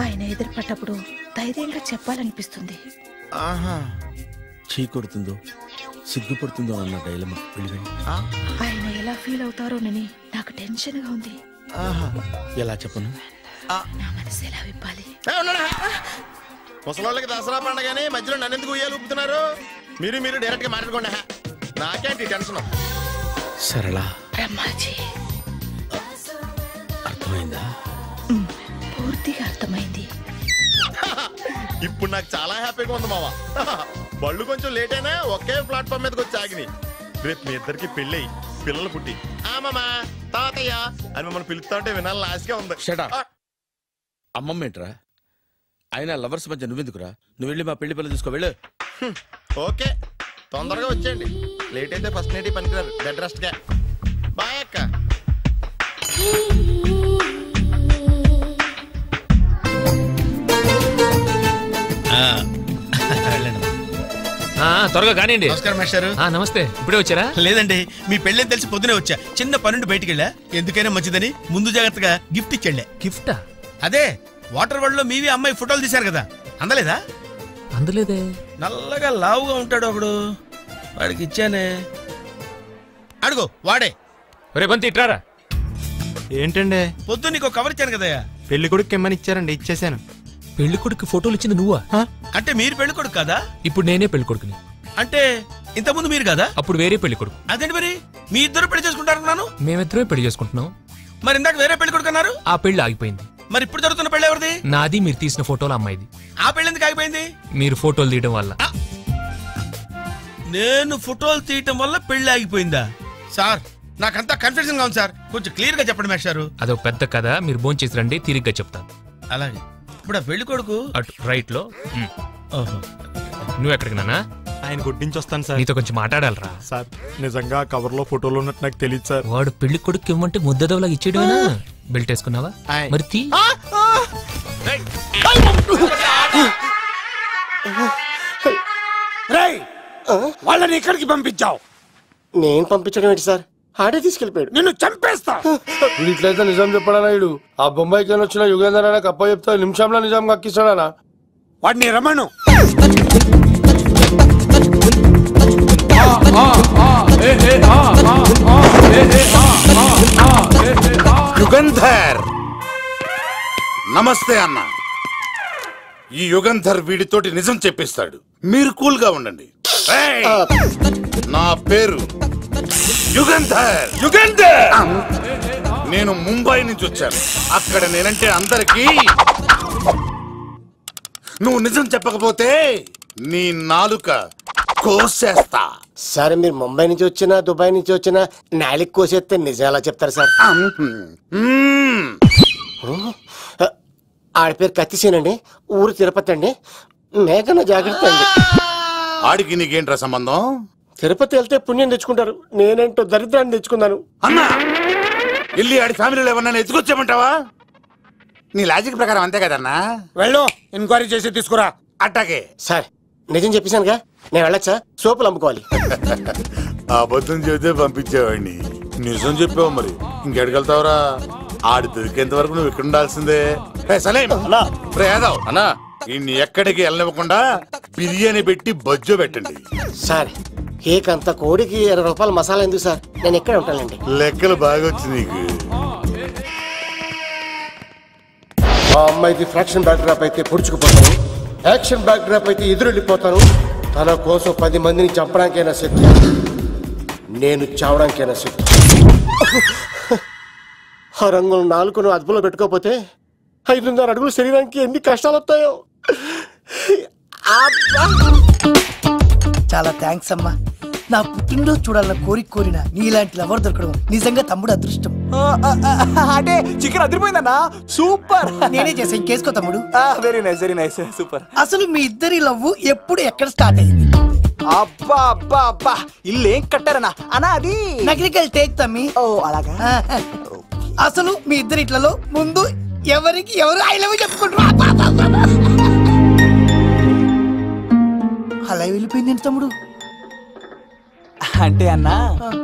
ఆయన ఎదురుపడ్డప్పుడు ధైర్యంగా చెప్పాలనిపిస్తుంది. చీ కొడుతుందో సిగ్గుపడుతుందో అన్న డైలమా. ఆయన ఎలా ఫీల్ అవుతారోనని నాకు టెన్షన్ గా ఉంది. ఎలా చెప్పను? నా మనసు ఎలా విప్పాలి? ముసలోళ్ళకి దసరా పండగని మధ్యలో నన్నెందుకు ఉయ్యాలు ఊపుతున్నారు? మీరు డైరెక్ట్ గా మాట్లాడుకోండి. నాకేంటి టెన్షన్? సరళ, బ్రహ్మాజీ, అర్థమైందా? పూర్తిగా అర్థమైంది. ఇప్పుడు నాకు చాలా హ్యాపీగా ఉంది మావా. బళ్ళు కొంచెం లేట్ అయినా ఒకే ప్లాట్ఫామ్ మీదకి వచ్చి ఆగినాయి. రేపు మీ ఇద్దరికి పెళ్ళి పిల్లలు పుట్టి మామా తాతయ్య అని మమ్మల్ని పిలుస్తా ఉంటే వినాలి లాస్ట్గా ఉంది. అమ్మమ్మ ఏంట్రా? అయినా లవర్స్ మధ్య నువ్వెందుకురా? నువ్వు వెళ్ళి మా పెళ్లి పిల్లలు తీసుకో, వెళ్ళు. ఓకే, తొందరగా వచ్చేయండి. లేట్ అయితే ఫస్ట్ నైట్ పనికిరారు. బెడ్ రెస్ట్ గా. బాయ్ అక్క. త్వరగా కానివ్వండి. నమస్కారం మాస్టారు. నమస్తే. ఇప్పుడే వచ్చారా? లేదండి, మీ పెళ్ళని తెలిసి పొద్దునే వచ్చా. చిన్న పనుండి బయటికి వెళ్ళా. ఎందుకైనా మంచిదని ముందు జాగ్రత్తగా గిఫ్ట్ ఇచ్చాళ్లే. గిఫ్టా? అదే వాటర్ వరల్డ్ లో మీవి అమ్మాయి ఫోటోలు తీశారు కదా, అందలేదా? అందలేదే. నల్లగా లావుగా ఉంటాడు ఒకడు, వాడికి ఇచ్చానే. అడుగు, వాడే. రే బంతి ఇట్రారా. ఏంటండి? పొద్దు నీకు కవర్ ఇచ్చాను కదయ్యా. పెళ్లి కొడుకు ఇమ్మని ఇచ్చారండి, ఇచ్చేసాను. పెళ్లి కొడుకు ఫోటోలు ఇచ్చింది నువ్వా? అంటే మీరు పెళ్లి కొడుకు కదా? ఇప్పుడు నేనే పెళ్లి కొడుకుని. అంటే ఇంతకుముందు మీరు కదా? అప్పుడు వేరే పెళ్లి కొడుకు. అదేంటి మరి మీ ఇద్దరు పెళ్లి చేసుకుంటారన్నాను? మేమిద్దరే పెళ్లి చేసుకుంటున్నాం. మరి ఇందాక వేరే పెళ్లి కొడుకు అన్నారు? ఆ పెళ్లి ఆగిపోయింది. మరి ఇప్పుడు జరుగుతున్న పెళ్లి ఎవరిది? నాది. మీరు తీసిన ఫోటోలు అమ్మాయిది. ఆ పెళ్లి ఎందుకు ఆగిపోయింది? మీరు ఫోటోలు తీయడం వల్ల. నేను ఫోటోలు తీయటం వల్ల పెళ్లి ఆగిపోయిందా? సార్ నాకంతా కన్ఫ్యూజన్ గా ఉంది సార్, కొంచెం క్లియర్ గా చెప్పండి మేస్టారు. అదొక పెద్ద కథ, మీరు భోంచేసి రండి, తిరిగ్గా చెప్తాను. అలాగే. ఇప్పుడు ఆ పెళ్లి కొడుకు అటు రైట్ లో. ఓహో, నువ్వు ఎక్కడికి నాన్నా? ఆయన గుడ్డించి వస్తాను సార్. నీతో కొంచెం మాట్లాడాలరా. సార్ నిజంగా కవర్ లో ఫోటోలు ఉన్నట్టు నాకు తెలియదు సార్. వాడు పెళ్లి కొడుకు ఇవ్వమంటే ముద్దదవలాగా ఇచ్చేయడమేనా? బెల్ట్ వేసుకున్నావా? మరి తీ. వాళ్ళని ఎక్కడికి పంపించావు? నేను పంపించడం ఏంటి సార్, ఆడే తీసుకెళ్ళిపోయాడు. నిన్ను చంపేస్తా. ఇట్లయితే నిజం చెప్పడానా? ఇడు ఆ బొంబాయికి వచ్చిన యుగేందర్ అన్న కప్ప చెప్తా నిమిషంలో నిజం కక్కిస్తాడా? వాడిని రమ్మను. యుగంధర్ నమస్తే అన్న. ఈ యుగంధర్ వీడితోటి నిజం చెప్పిస్తాడు, మీరు కూల్ గా ఉండండి. నా పేరు యుగంధర్. యుగంధర్ నేను ముంబై నుంచి వచ్చాను. అక్కడ నేనంటే అందరికీ. నువ్వు నిజం చెప్పకపోతే నీ నాలుక కోసేస్తా. సార్ మీరు ముంబై నుంచి వచ్చినా దుబాయ్ నుంచి వచ్చినా నాలిక్ కోసేస్తే నిజం ఎలా చెప్తారు సార్? ఆడి పేరు కత్తిసేనండి, ఊరు తిరుపతి అండి. మేఘన జాగ్రత్త అండి. ఆడికి నీకేంట్రా సంబంధం? తిరుపతి వెళ్తే పుణ్యం తెచ్చుకుంటారు, నేనేంటో దరిద్రాన్ని తెచ్చుకున్నాను. అన్నా వెళ్ళి ఆడి ఫ్యామిలీలో ఎవరన్నా ఎత్తుకొచ్చామంటావా? నీ లాజిక్ ప్రకారం అంతే కదన్నా. వెళ్ళు, ఎంక్వైరీ చేసి తీసుకురా. అట్టాకే సార్ నిజం చెప్పేశానుగా, నేను వెళ్ళచ్చా? సోపులు అమ్ముకోవాలి. అబద్ధం చెబితే పంపించేవాడిని, నిజం చెప్పావు మరి ఇంకెడగలుగుతావురా? ఆడి దొరికేంత వరకు నువ్వు ఇక్కడ ఉండాల్సిందే. అన్నా ఇన్ని ఎక్కడికి వెళ్ళనివ్వకుండా బిర్యానీ పెట్టి బజ్జో పెట్టండి. సార్ కేకంత కోడికి 20 రూపాయల మసాలా ఎందుకు సార్, నేను ఎక్కడ ఉంటానండి. లెక్కలు బాగా వచ్చి నీకు. మా అమ్మాయిది ఫ్రాక్షన్ బ్యాక్ డ్రాప్ అయితే పొడుచుకుపోతాను, యాక్షన్ బ్యాక్ డ్రాప్ అయితే ఎదురెళ్ళిపోతాను. తన కోసం 10 మందిని చంపడానికైనా శక్తి, నేను చావడానికైనా శక్తి. ఆ రంగులు 4 అదుపులో పెట్టుకోకపోతే 5.5 అడుగుల శరీరానికి ఎన్ని కష్టాలు వస్తాయో. చాలా థ్యాంక్స్ అమ్మా. నా పుట్టినరోజు చూడాలన్న కోరిన నీలాంటి లవర్ దొరకడం నిజంగా తమ్ముడు అదృష్టం. అంటే చికెన్ అదిరిపోయిందన్నా, సూపర్. నేనే చేసా, ఇంకేసుకో తమ్ముడు. Very nice, very nice, super. అసలు మీ ఇద్దరి లవ్ ఎప్పుడు ఎక్కడ స్టార్ట్ అయింది? అబ్బా అబ్బా అబ్బా, ఇల్లు ఏం కట్టారన్నా అన్నా? అది నగరికల్ టేక్ తమ్మి. ఓ అలాగా. అసలు మీ ఇద్దరిట్లలో ముందు ఎవరికి ఎవరు ఐ లవ్ చెప్పుకుంటారు? అలా వెళ్ళిపోయింది తమ్ముడు. అంటే అన్నా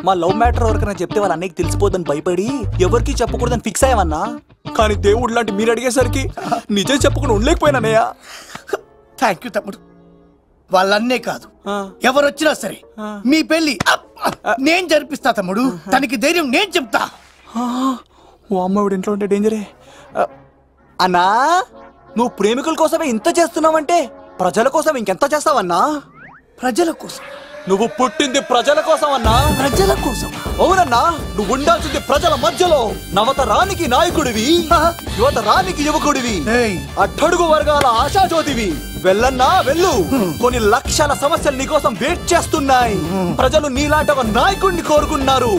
మా లవ్ మ్యాటర్ ఎవరికైనా చెప్తే వాళ్ళ అన్నయ్యకి తెలిసిపోద్దని భయపడి ఎవరికి చెప్పకూడదని ఫిక్స్ అయ్యామన్నా. కానీ దేవుడు లాంటి మీరు అడిగేసరికి నిజం చెప్పకుండా ఉండలేకపోయినానయ్యా. థ్యాంక్ యూ తమ్ముడు. వాళ్ళన్నే కాదు, ఎవరొచ్చినా సరే మీ పెళ్లి నేను జరిపిస్తా తమ్ముడు. తనకి ధైర్యం నేను చెప్తా. ఓ అమ్మవిడి ఇంట్లో ఉంటే డేంజరే. అన్నా నువ్వు ప్రేమికుల కోసమే ఇంత చేస్తున్నావంటే ప్రజల కోసం ఇంకెంత చేస్తావన్నా? ప్రజల కోసం? నువ్వు పుట్టింది ప్రజల కోసం అన్నా. ప్రజల కోసం? అవునన్నా, నువ్వు ఉండాల్సింది ప్రజల మధ్యలో. నవతరానికి నాయకుడివి, యువతరానికి యువకుడివి, అట్టడుగు వర్గాల ఆశాజ్యోతివి. వెళ్ళన్నా వెళ్ళు, కొన్ని లక్షల సమస్యలు నీకోసం వెయిట్ చేస్తున్నాయి. ప్రజలు నీలాంటి ఒక నాయకుడిని కోరుకున్నారు.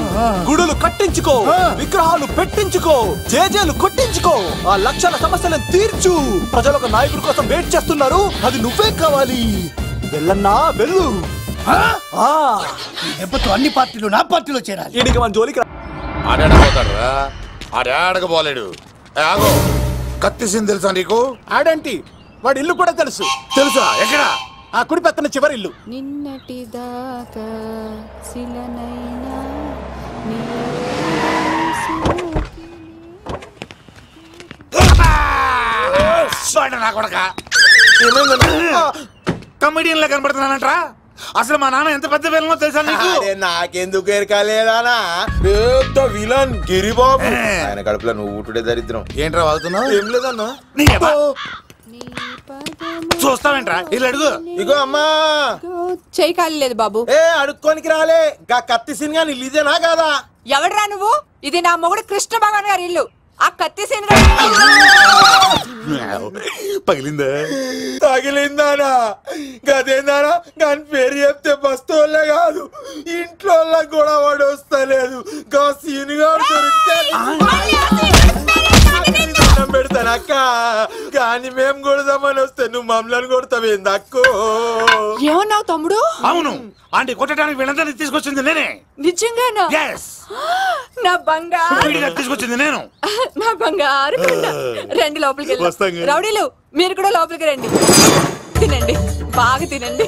గుడులు కట్టించుకో, విగ్రహాలు పెట్టించుకో, జేజేలు కొట్టించుకో, ఆ లక్షల సమస్యలను తీర్చు. ప్రజలు ఒక నాయకుడి కోసం వెయిట్ చేస్తున్నారు, అది నువ్వే కావాలి. వెళ్ళన్నా వెళ్ళు. దెబ్బతో అన్ని పార్టీలు నా పార్టీలో చేరాలి. ఈడికి మన జోలికి ఆడాడపోతాడు రా, ఆడాడకపోలేడు. ఆగో, కత్తిసింది తెలుసా నీకు? ఆడంటి వాడి ఇల్లు కూడా తెలుసు. తెలుసా? ఎక్కడ? ఆ కుడి పక్కన చివరి ఇల్లు. నిన్నటి దాకా శిలనైనా కమెడియన్ లా కనబడుతున్నానంట్రా. అసలు మా నాన్న ఎంత పెద్ద విలనో తెలుసా నీకు? నాకెందుకు ఎరకాలేదానా, పెద్ద విలన్ గిరిబాబు. ఆయన కడుపులో నువ్వు ఊటుడే దరిద్రం. ఏంట్రా వాగుతున్నావు? ఏం లేదన్నా. చూస్తావేంట్రా, ఇల్లు అడుగు. ఇగో అమ్మా, చేయి ఖాళీ లేదు బాబు. ఏ అడుక్కోనికి రాలే, గా కత్తి సినిమా ఇదేనా కాదా? ఎవడరా నువ్వు? ఇది నా మొగుడు కృష్ణ భగవాన్ గారి ఇల్లు. ఆ కత్తి పగిలిందా? తగిలిందానా? గదేందానా? దాని పేరు చెప్తే బస్తోళ్ళే కాదు, ఇంట్లో కూడా వాడు వస్తలేదు. గా సీనుగా పెడతానా? అక్క కానీ మేము కొడదామని వస్తే నువ్వు మమ్మల్ని కొడతావేంది అక్కో? ఏమన్నావు తమ్ముడు? అవును, ఆంటీ కొట్టడానికి వీళ్ళందరినీ తీసుకొచ్చింది నేనే. నిజంగానా? నా బంగారు తీసుకొచ్చింది నేను. నా బంగారు రండి లోపలికి వెళ్ళి. రౌడీలు మీరు కూడా లోపలికి రండి. తినండి, బాగా తినండి.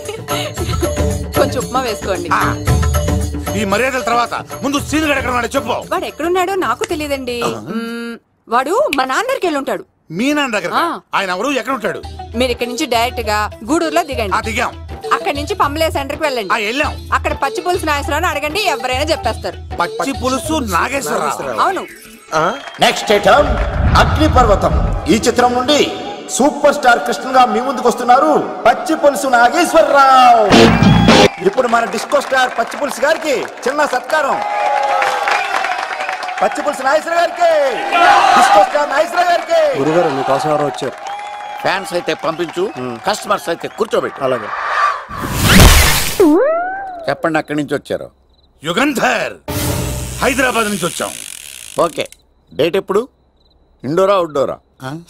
కొంచెం ఉప్మా వేసుకోండి. ఈ మర్యాదల తర్వాత ముందు సీన్ గడ ఎక్కడ చెప్పు. వాడు ఎక్కడున్నాడో నాకు తెలియదండి. వాడు మా నాన్న దగ్గరికి వెళ్ళి ఉంటాడు. మీ నాన్న దగ్గర? ఆయన ఎవరు, ఎక్కడ ఉంటాడు? మీరు ఇక్కడ నుంచి డైరెక్ట్ గా గూడూరులో దిగండి. దిగాం. అక్కడ నుంచి పంబలే సెంటర్ కి వెళ్ళండి. వెళ్ళాం. అక్కడ పచ్చి పులుసు నాగేశ్వరరావు అడగండి, ఎవరైనా చెప్పేస్తారు. పచ్చి పులుసు నాగేశ్వరరావు? అవును. నెక్స్ట్ ఐటమ్ అగ్నిపర్వతం. ఈ చిత్రం నుండి సూపర్ స్టార్ కృష్ణగా మీ ముందుకు వస్తున్నారు పచ్చి పులుసు నాగేశ్వరరావు. ఇప్పుడు మన డిస్కో స్టార్ పచ్చి పులుసు గారికి చిన్న సత్కారం. పచ్చి పులుసు నాగేశ్వర గారికి, డిస్కో స్టార్ నాగేశ్వర గారికి. గురుగారు మీకోసం ఎవరో వచ్చారు. ఫ్యాన్స్ అయితే పంపించు, కస్టమర్స్ అయితే కూర్చోబెట్టు. అలాగే. చెప్పండి, అక్కడి నుంచి వచ్చారు? యుగంధర్, హైదరాబాద్ నుంచి వచ్చాం. ఓకే, డేట్ ఎప్పుడు? ఇండోరా అవుట్డోరా?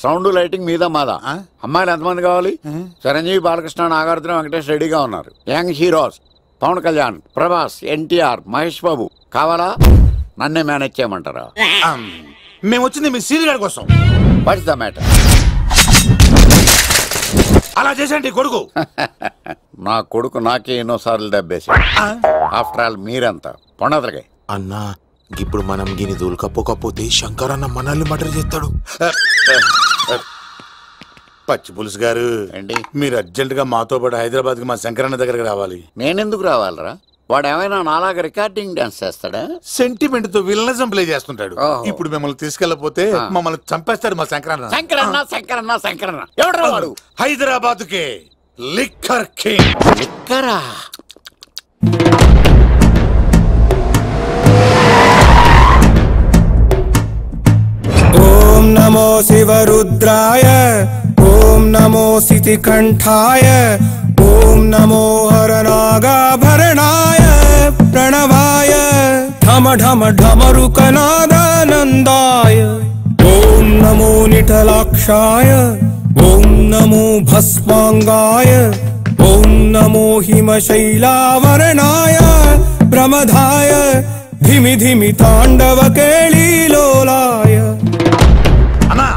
సౌండ్ లైటింగ్ మీద మాదా? అమ్మాయిలు ఎంతమంది కావాలి? చిరంజీవి, బాలకృష్ణ, నాగార్జున, వెంకటేష్ రెడీగా ఉన్నారు. యంగ్ హీరోస్ పవన్ కళ్యాణ్, ప్రభాస్, ఎన్టీఆర్, మహేష్ బాబు కావాలా? నన్నే మేనేజ్ చేయమంటారా? మేము వచ్చింది మీ సీన్ గారి కోసం. What's the matter? అలా చేసేంటి కొడుకు? నా కొడుకు నాకే ఎన్నోసార్లు దెబ్బేసి. ఆఫ్టర్ ఆల్ మీరంతా పొండదలకే. అన్నా ఇప్పుడు మనం గిని దూలకపోతే శంకర్ అన్న మనల్ని మర్డర్ చేస్తాడు. పచ్చి పులుసు గారు, మీరు అర్జెంట్ గా మాతో పాటు హైదరాబాద్ కి మా శంకరన్న దగ్గరకు రావాలి. నేనెందుకు రావాలరా? వాడు ఏమైనా నాలాగా రికార్డింగ్ డాన్స్ చేస్తాడా? సెంటిమెంట్ తో విలనిజం ప్లే చేస్తుంటాడు. ఇప్పుడు మిమ్మల్ని తీసుకెళ్లపోతే మమ్మల్ని చంపేస్తాడు మా శంకరన్న. శంకరన్న శంకరన్న శంకరన్న ఎవడ్రా వాడు? హైదరాబాద్ కే లిక్కర్ కింగ్. లిక్కరా? ఓం నమో శివరుద్రాయ, ఓం నమో సితికంఠాయ, ఓం నమో హరనాగాభరణాయ ప్రణవాయ ఢమ ఢమ ఢమరుకనాదానందాయ, ఓం నమో నిఠలాక్షాయ, ఓం నమో భస్మాంగాయ, ఓం నమో హిమశైలావరణాయ ప్రమదాయ ధిమి ధిమి తాండవ కేళీలోలాయ. అన్నా,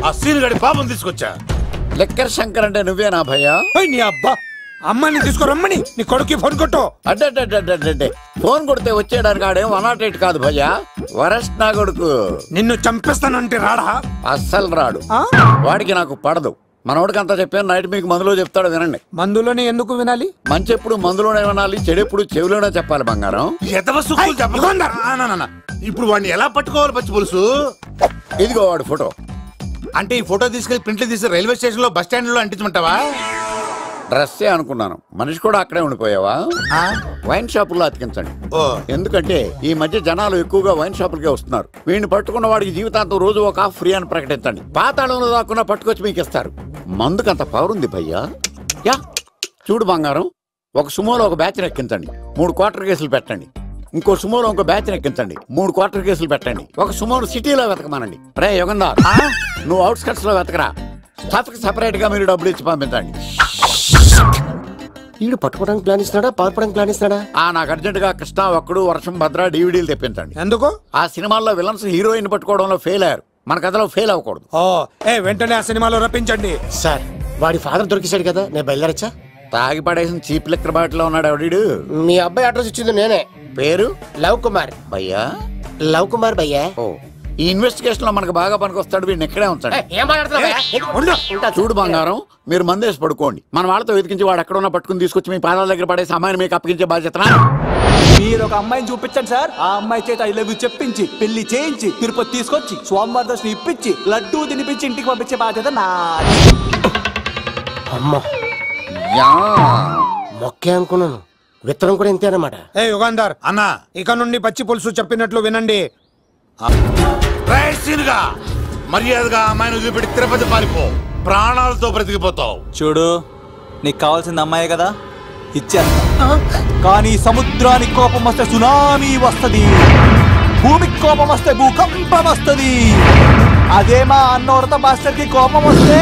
ఆ సీన్ గడి పాపం తీసుకొచ్చా. లిక్కర్ శంకర్ అంటే నువ్వేనా భయ్యా? నీ అబ్బా, అమ్మాయిని తీసుకురమ్మని నీ కొడుకు ఫోన్ కొట్టు. అడ్డే ఫోన్ కొడితే వచ్చేయడానికి ఆడేం 108 కాదు భయ్యా, వరస్ట్ నా కొడుకు. నిన్ను చంపేస్తానంటే రాడా? అస్సలు రాడు. వాడికి నాకు పడదు. మనోడికి అంతా చెప్పాను, నైట్ మీకు మందులో చెప్తాడు వినండి. మందులోనే ఎందుకు వినాలి? మంచి ఎప్పుడు మందులోనే వినాలి, చెడు ఎప్పుడు చెవిలోనే చెప్పాలి బంగారం. ఇప్పుడు వాడిని ఎలా పట్టుకోవాలి పచ్చి పులుసు? ఇదిగో వాడు ఫోటో. అంటే ఈ ఫోటో తీసుకెళ్లి ప్రింట్లు తీసి రైల్వే స్టేషన్ లో, బస్ స్టాండ్ లో అంటించమంటావా? డ్రెస్సే అనుకున్నాను, మనిషి కూడా అక్కడే ఉండిపోయావా? వైన్ షాపుల్లో అతికించండి. ఎందుకంటే ఈ మధ్య జనాలు ఎక్కువగా వైన్ షాపులకే వస్తున్నారు. వీడిని పట్టుకున్న వాడికి జీవితాంతం రోజు ఒక ఆఫ్ ఫ్రీ అని ప్రకటించండి. పాతాళంలో దాక్కున్నా పట్టుకొచ్చి మీకు ఇస్తారు. మందుకంత పవర్ ఉంది భయ్యా. యా చూడు బంగారం, ఒక సుమోలో ఒక బ్యాచ్ ఎక్కించండి, 3 క్వార్టర్ కేసులు పెట్టండి. ఇంకో సుమోలో ఇంకో బ్యాచ్ ఎక్కించండి, 3 క్వార్టర్ కేసులు పెట్టండి. ఒక సుమోను సిటీలో వెతకమానండి. రే యుగంధర్, నువ్వు అవుట్స్కట్స్ లో వెతకరా. స్టాఫ్ కి సెపరేట్ గా మీరు డబ్బులు ఇచ్చి పంపించండి. వీడు పట్టుకోవడానికి ప్లాన్ ఇస్తున్నాడా, పాల్పడానికి ప్లాన్ ఇస్తున్నాడా? నాకు అర్జెంట్ గా కృష్ణ, ఒక్కడు, వర్షం, భద్ర డివిడీలు తెప్పించండి. ఎందుకు? ఆ సినిమాల్లో విలన్స్ హీరోయిన్ పట్టుకోవడంలో ఫెయిల్ అయ్యారు, మన కథలో ఫెయిల్ అవ్వకూడదు. వెంటనే ఆ సినిమాలో రప్పించండి. సార్, వాడి ఫాదర్ దొరికేశాడు కదా, నేను బయలుదేరచ్చా? తాగి పడేసిన చీప్ లెక్కర్ బాటిలో ఉన్నాడు ఎవడీడు? మీ అబ్బాయి అడ్రస్ ఇచ్చింది నేనే. పేరు? లవ్ కుమార్ భయ్యా. లవ్ కుమార్ భయ్యా. ఈ ఇన్వెస్టిగేషన్ లో మనకు బాగా పనికొస్తాడు, వీడిని ఎక్కడే ఉంచండి. చూడు బంగారం, మీరు మందేసి పడుకోండి. మన వాళ్ళతో వెతికించి వాడు ఎక్కడ ఉన్నా పట్టుకుని తీసుకొచ్చి మీ పాదాల దగ్గర పడేసి అమ్మాయిని మీకు అప్పగించే బాధ్యత. మీరు ఒక అమ్మాయిని చూపించండి సార్. ఆ అమ్మాయి చేత ఐ లవ్ యూ చెప్పించి, పెళ్లి చేయించి, తిరుపతి తీసుకొచ్చి, స్వామివారి దర్శనం ఇప్పించి, లడ్డూ తినిపించి ఇంటికి పంపించే బాధ్యత నాది. అమ్మా మొక్కే అనుకున్నాను, విత్తనం కూడా ఇంతే అన్నమాట. యుగంధర్ అన్నా, ఇక నుండి పచ్చి పులుసు చెప్పినట్లు వినండి. మర్యాదగా అమ్మాయిని వదిలిపెట్టి తిరుపతి పారిపో, ప్రాణాలతో బ్రతికిపోతావు. చూడు, నీకు కావాల్సింది అమ్మాయి కదా, ఇచ్చేస్తా. కానీ సముద్రానికి కోపం వస్తే సునామీ వస్తది. భూమికి కోపం వస్తే భూకంపం వస్తుంది. అదే మా అన్నోడత మాస్టర్ కి కోపం వస్తే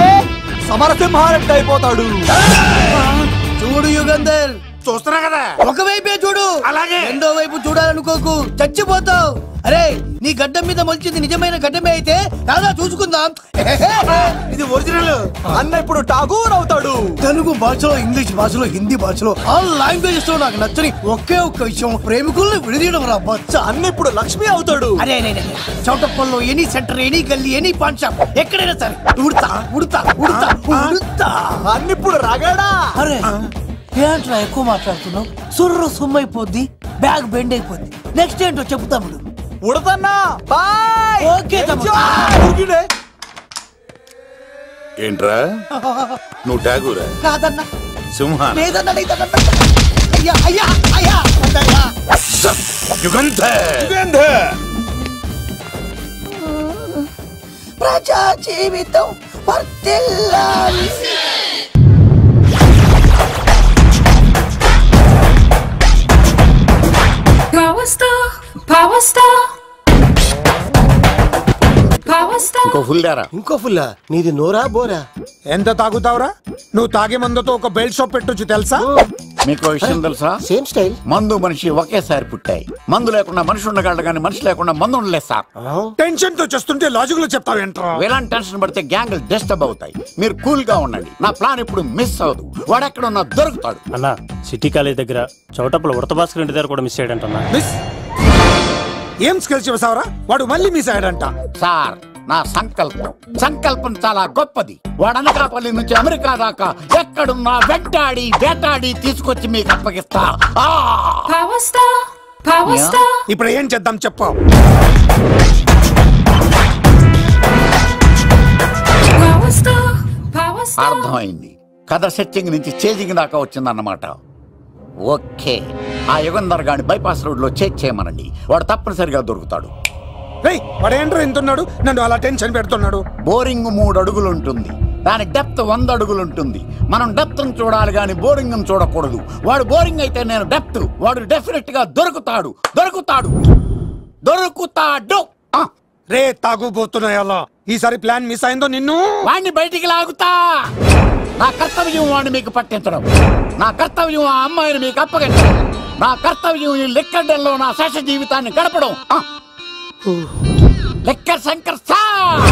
సమరసింహారెడ్డి అయిపోతాడు. చూడు యుగంధర్, చూస్తున్నా కదా, ఒకవైపే చూడు, అలాగే రెండో వైపు చూడాలనుకోకు, చచ్చిపోతావు. అరే నీ గడ్డం మీద మొలిచింది నిజమైన గడ్డమే అయితే రాదా చూసుకుందాం. ఇది ఒరిజినల్. అన్న ఇప్పుడు ఠాగూర్ అవుతాడు. తెలుగు భాషలో, ఇంగ్లీష్ భాషలో, హిందీ భాషలో ఆల్ లాంగ్వేజెస్ లో నాకు నచ్చని ఒకే ఒక్క విషయం, ప్రేమికుల్ని విడదీయడం రా బచ్చ. అన్న ఇప్పుడు లక్ష్మి అవుతాడు. అరే చౌటప్పల్లో ఎనీ సెంటర్, ఎనీ గల్లీ, ఎనీ పాన్ షాప్ ఎక్కడైనా సరే ఉడతా ఉడతా ఉడతా ఉడతా. అన్న ఇప్పుడు రగడా. అరే ఏంట్రా ఎక్కువ మాట్లాడుతున్నావు? సుర్రు సుమ్మైపోద్ది, బ్యాగ్ బెండ్ అయిపోద్ది. నెక్స్ట్ ఏంటో చెప్తాము. ఉడతన్నా బాయ్. ఓకే ఏంట్రా నువ్వు ఠాగూరా? కాదన్నా, సింహ లేదన్నా, లేదన్నా. అయ్యా అయ్యా అయ్యా అయ్యా. యుగంధర్ ప్రజా జీవితం వర్ధిల్లాలి. ఇంకో ఫుల్లా? నీది నోరా బోరా? ఎంత తాగుతావురా? నువ్వు తాగే మందుతో ఒక బెల్ట్ షాప్ పెట్టొచ్చు తెలుసా? మీకు విషయం తెలుసా? Same style. మందు మనిషి ఒకేసారి పుట్టాయి. మందు లేకుండా మనిషి ఉండగలడు కానీ మనిషి లేకుండా మందు ఉండలేదు సార్. టెన్షన్ తో చేస్తుంటే లాజిక్ లో చెప్తావు ఏంట్రా? ఎలాంటి టెన్షన్ పడితే గ్యాంగ్లు డిస్టర్బ్ అవుతాయి. మీరు కూల్ గా ఉండండి. నా ప్లాన్ ఇప్పుడు మిస్ అవ్వదు. వాడెక్కడున్నా దొరుకుతాడు. అన్నా సిటీ కాలేజ్ దగ్గర చౌటప్పల ఉడత భాస్కర్ ఇంటి దగ్గర కూడా మిస్ అయ్యాడంటన్నా. మిస్ ఏం స్కిల్స్ చేసావరా? వాడు మళ్ళీ మిస్ అయ్యాడంట. సార్ నా సంకల్పం చాలా గొప్పది. వాడు అనకాపల్లి నుంచి అమెరికా దాకా ఎక్కడున్నా వెంటాడి వేటాడి తీసుకొచ్చి మీకు అప్పగిస్తా. ఇప్పుడు ఏం చేద్దాం చెప్పు. అర్థమైంది. కథ సెట్టింగ్ నుంచి చేజింగ్ దాకా వచ్చిందన్నమాట. ఓకే, ఆ యుగంధర్ గాని బైపాస్ రోడ్ లో చెక్ చేయమనండి. వాడు తప్పనిసరిగా దొరుకుతాడు. వాడేంట్రా ఎంతున్నాడు? నన్ను అలా టెన్షన్ పెడుతున్నాడు. బోరింగ్ 3 అడుగులు ఉంటుంది. దాని డెప్త్ 100 అడుగులు ఉంటుంది. మనం డెప్త్ చూడాలి గాని బోరింగ్ చూడకూడదు. వాడు బోరింగ్ అయితే నేను డెప్త్. వాడు డెఫినెట్ గా దొరుకుతాడు. రే తాగుబోతున్నాయా? ఈసారి ప్లాన్ మిస్ అయిందో నిన్ను వాడిని బయటికి లాగుతా. నా కర్తవ్యం వాడిని మీకు పట్టించడం. నా కర్తవ్యం ఆ అమ్మాయిని మీకు అప్పగించడం. నా కర్తవ్యం ఈ లెక్కడల్లో నా శేష జీవితాన్ని గడపడం. Liquor Shankar sir.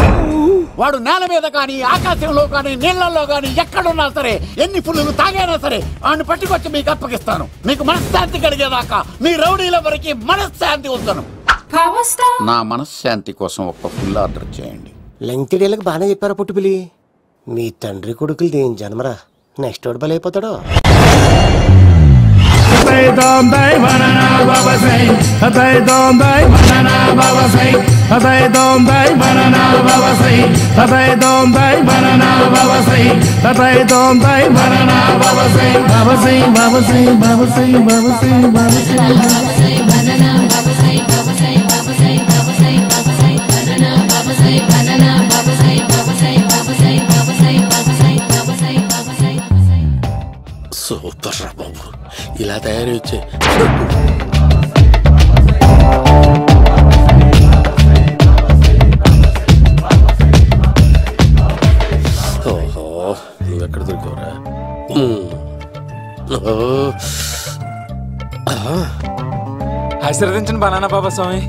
వాడు నేల మీద కానీ ఆకాశంలో కానీ నీళ్లలో కానీ ఎక్కడున్నా సరే, ఎన్ని ఫుల్లు తాగైనా సరే వాడిని పట్టుకొచ్చి మీకు అప్పగిస్తాను. మీకు మనశ్శాంతి కలిగేదాకా మీ రౌడీల వరకు మనశ్శాంతి ఉంచను. నా మనశ్శాంతి కోసం ఒక్క ఫుల్ ఆర్డర్ చేయండి. లెంగ్తీడేళ్ళకి బాగానే చెప్పారా పుట్టుపిలి? మీ తండ్రి కొడుకులు దేని జన్మరా? నెక్స్ట్ వాడు బలైపోతాడో. సూపర్ రా బాబు, ఇలా తయారు వచ్చే. ఓహో, నువ్వెక్కడ దొరికావురా? ఆశీర్వదించండి బనానా బాబా స్వామి.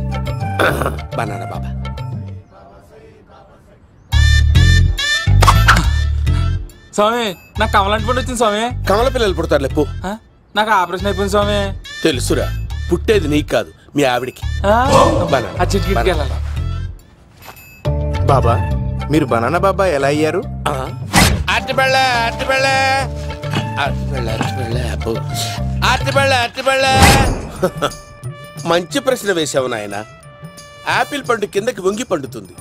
బనానా బాబా స్వామి, నాకు కమలాంటి పండు వచ్చింది స్వామి. కమల పిల్లలు పుడతారు లేపు. నాకు ఆపరేషన్ అయిపోయింది స్వామి. తెలుసురా, పుట్టేది నీకు కాదు మీ ఆవిడికి. బాబా, మీరు బనానా బాబా ఎలా అయ్యారు? మంచి ప్రశ్న వేశావు నాయన. ఆపిల్ పండు కిందకి వంగి పండుతుంది,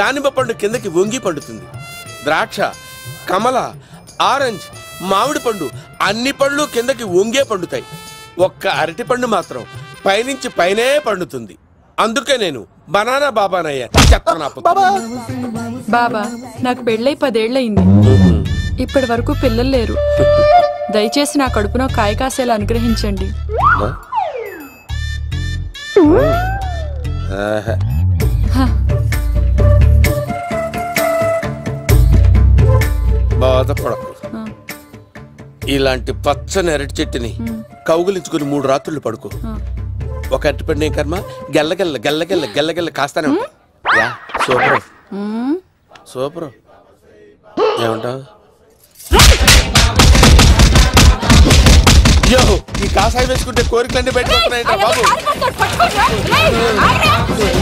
దానిమ్మ పండు కిందకి వంగి పండుతుంది, ద్రాక్ష, కమల, ఆరెంజ్, మామిడి పండు అన్ని పండ్లు కిందకి వంగే పండుతాయి. ఒక్క అరటి పండు మాత్రం పైనుంచి పైనే పండుతుంది. అందుకే నేను బనానా బాబానయ్యా. బాబా, నాకు పెళ్ళై 10 ఏళ్ళయింది. ఇప్పటి వరకు పిల్లలు లేరు. దయచేసి నా కడుపునో కాయ కాసేలా అనుగ్రహించండి. బాధపడకు. ఇలాంటి పచ్చని అరటి చెట్టుని కౌగులించుకుని 3 రాత్రులు పడుకో. ఒక అరటిపండు ఏం కర్మ గెల్లగెల్ల గెల్లగెల్ల గెల్లగెల్ల కాస్తానే ఉంటాయి. Yeah super super. ఏమంటావు? యో ఈ కాసాయి వేసుకుంటే కోరికలన్నీ బయటకొస్తున్నాయంట బాబు.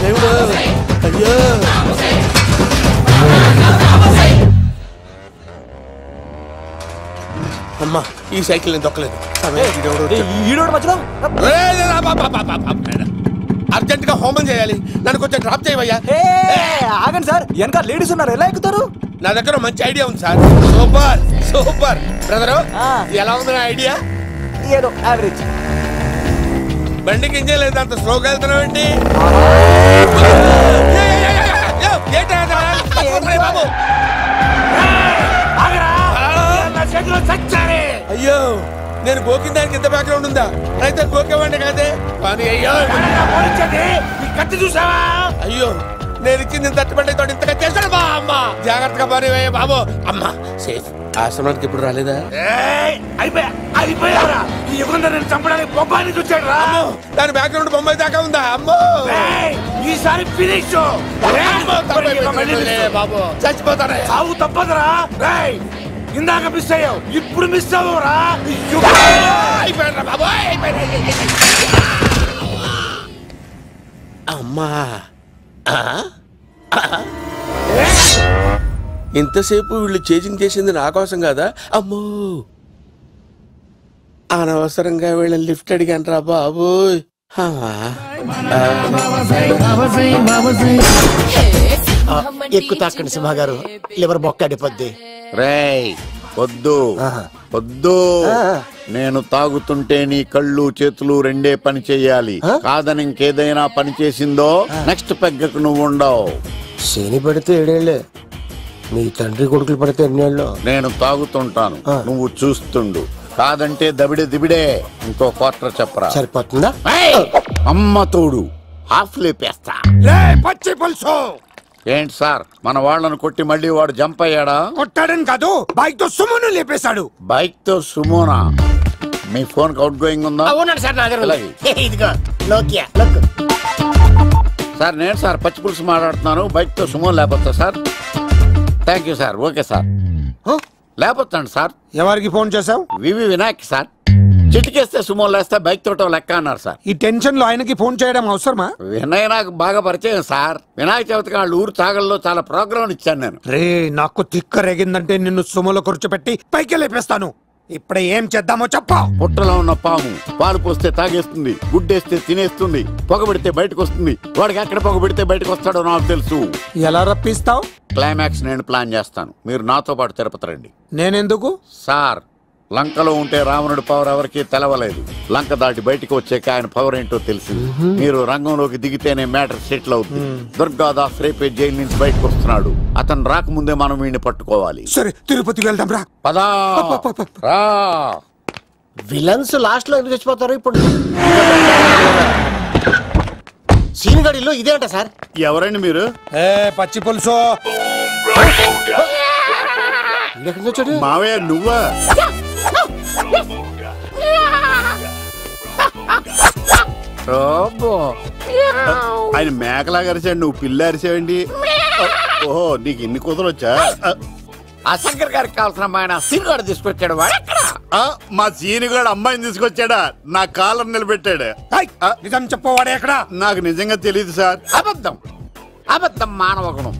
దేవుడు అయ్యో. అమ్మా ఈ సైకిల్ నేను దొక్కలేదు. అర్జెంట్ గా హోమం చేయాలి. నన్ను కొంచెం డ్రాప్ చేయవయ్యా. ఆగండి సార్, వెనక లేడీస్ ఉన్నారు, ఎలా ఎక్కుతారు? నా దగ్గర మంచి ఐడియా ఉంది సార్. Super super brother. ఎలా ఉంది నా ఐడియా? ఏదో యావరేజ్. బండికి ఇంజన్ లేదు, అంత స్లోగా వెళ్తున్నావు ఏంటి? బాబు అయ్యో నేను గోకిన దానికి ఇంత బ్యాక్గ్రౌండ్ ఉందా? అయితే గోకేవాడిని కాదే. కానీ అయ్యో కత్తి చూసావా? అయ్యో నేను ఇచ్చింది తట్టుబడి తోటి ఇంతగా చేశాడు బా. అమ్మ జాగ్రత్తగా పని బాబు. అమ్మ సేఫ్. ఆశ్రమానికి ఇప్పుడు రాలేదా? అయిపోయారా? ఈ యుగంలో నేను చంపడానికి బొమ్మాయిని చూచాడు రా. దాని బ్యాక్గ్రౌండ్ బొమ్మాయి దాకా ఉందా? అమ్మో ఈసారి ఫినిష్ బాబు చచ్చిపోతారా? సాగు తప్పదురా. ఇందాక మిస్ అయ్యావు, ఇప్పుడు మిస్ అవ్వరా? అమ్మా ఇంతసేపు వీళ్ళు చేజింగ్ చేసింది నా కోసం కాదా? అమ్మో అనవసరంగా వీళ్ళని లిఫ్ట్ అడిగాను రా బాబు. ఎక్కు తాకండి సింహ గారు, లివర్ బొక్క అడిపోద్ది. రేయ్ వద్దు వద్దు, నేను తాగుతుంటే నీ కళ్ళు చేతులు రెండే పని చెయ్యాలి. కాదని ఇంకేదైనా పని చేసిందో నెక్స్ట్ పెగ్గకు నువ్వు ఉండవు. శని పడితే 7 ఏళ్లే, మీ తండ్రి కొడుకులు పడితే 8 ఏళ్ళు. నేను తాగుతుంటాను, నువ్వు చూస్తుండు. కాదంటే దబిడే దిబిడే. ఇంకో క్వార్టర్ చెప్పరా? సరిపోతుందా? అమ్మ తోడు హాఫ్ లేపేస్తా. పచ్చి పులుసు. ఏంటి సార్, మన వాళ్ళను కొట్టి మళ్ళీ వాడు జంప్ అయ్యాడా? కొట్టాడని కాదు, బైక్ తో సుమోను లేపేశాడు. బైక్ తో సుమోనా? మీ ఫోన్ అవుట్ గోయింగ్ ఉందా? అవునండి సార్, నా దగ్గర ఇదిగో నోకియా. సార్ నేను సార్ పచ్చి పులుసు మాట్లాడుతున్నాను. బైక్ తో సుమో లేకపోతా sir? Thank you sir. Okay sir, లేకపోతాండి సార్. ఎవరికి ఫోన్ చేసావు? VV Vinayak sir. చిటికేస్తే సుమో లేస్తే బైక్ తోటో లెక్క అన్నారు సార్. ఈ టెన్షన్ లో ఆయనకి ఫోన్ చేయడం అవసరమా? వినయ్ నాకు బాగా పరిచయం సార్. వినాయక చవితికి వాళ్ళ ఊరు తాగల్లో చాలా ప్రోగ్రాం ఇచ్చాను నేను. రే నాకు తిక్క రేగిందంటే నిన్ను సుమోలో కూర్చోబెట్టి పైకి లేపేస్తాను. ఇప్పుడు ఏం చేద్దామో చెప్పా. పుట్టలో ఉన్న పాము పాలు పోస్తే తాగేస్తుంది, గుడ్డేస్తే తినేస్తుంది, పొగబెడితే బయటకు వస్తుంది. వాడికి ఎక్కడ పొగబెడితే బయటకు వస్తాడో నాకు తెలుసు. ఎలా రప్పిస్తావు? క్లైమాక్స్ నేను ప్లాన్ చేస్తాను, మీరు నాతో పాటు తిరుపతి రండి. నేనెందుకు? సార్ లంకలో ఉంటే రావణుడి పవర్ ఎవరికి తెలవలేదు. లంక దాటి బయటకు వచ్చాక ఆయన పవర్ ఏంటో తెలిసింది. మీరు రంగంలోకి దిగితేనే మ్యాటర్ సెటిల్ అవుతుంది. దుర్గాదాస్ రేపే జైలు నుంచి బయటకు వస్తున్నాడు. అతను రాకముందే మనం వీడిని పట్టుకోవాలి. సరే తిరుపతికి వెళ్దాం రా. పదా రా. విలన్స్ లాస్ట్ లో ఎందుకు చచ్చిపోతారు? ఇప్పుడు సీన్ గడిలో ఇదేంట సార్? ఎవరండి మీరు? పచ్చి పులుసు. మావయ్య నువ్వా? ఆయన మేకలాగా అరిచాడు, నువ్వు పిల్ల అరిచావండి. ఓహో నీకు ఇన్ని కూతురు వచ్చా? ఆ శంకర్ గారికి కావాల్సిన అమ్మాయి సీనుగాడు తీసుకొచ్చాడు. మా సీనుగాడు అమ్మాయిని తీసుకొచ్చాడా? నా కాలం నిలబెట్టాడు. నిజం చెప్పవాడే ఎక్కడ? నాకు నిజంగా తెలియదు సార్. అబద్ధం అబద్ధం మానవ గుణం.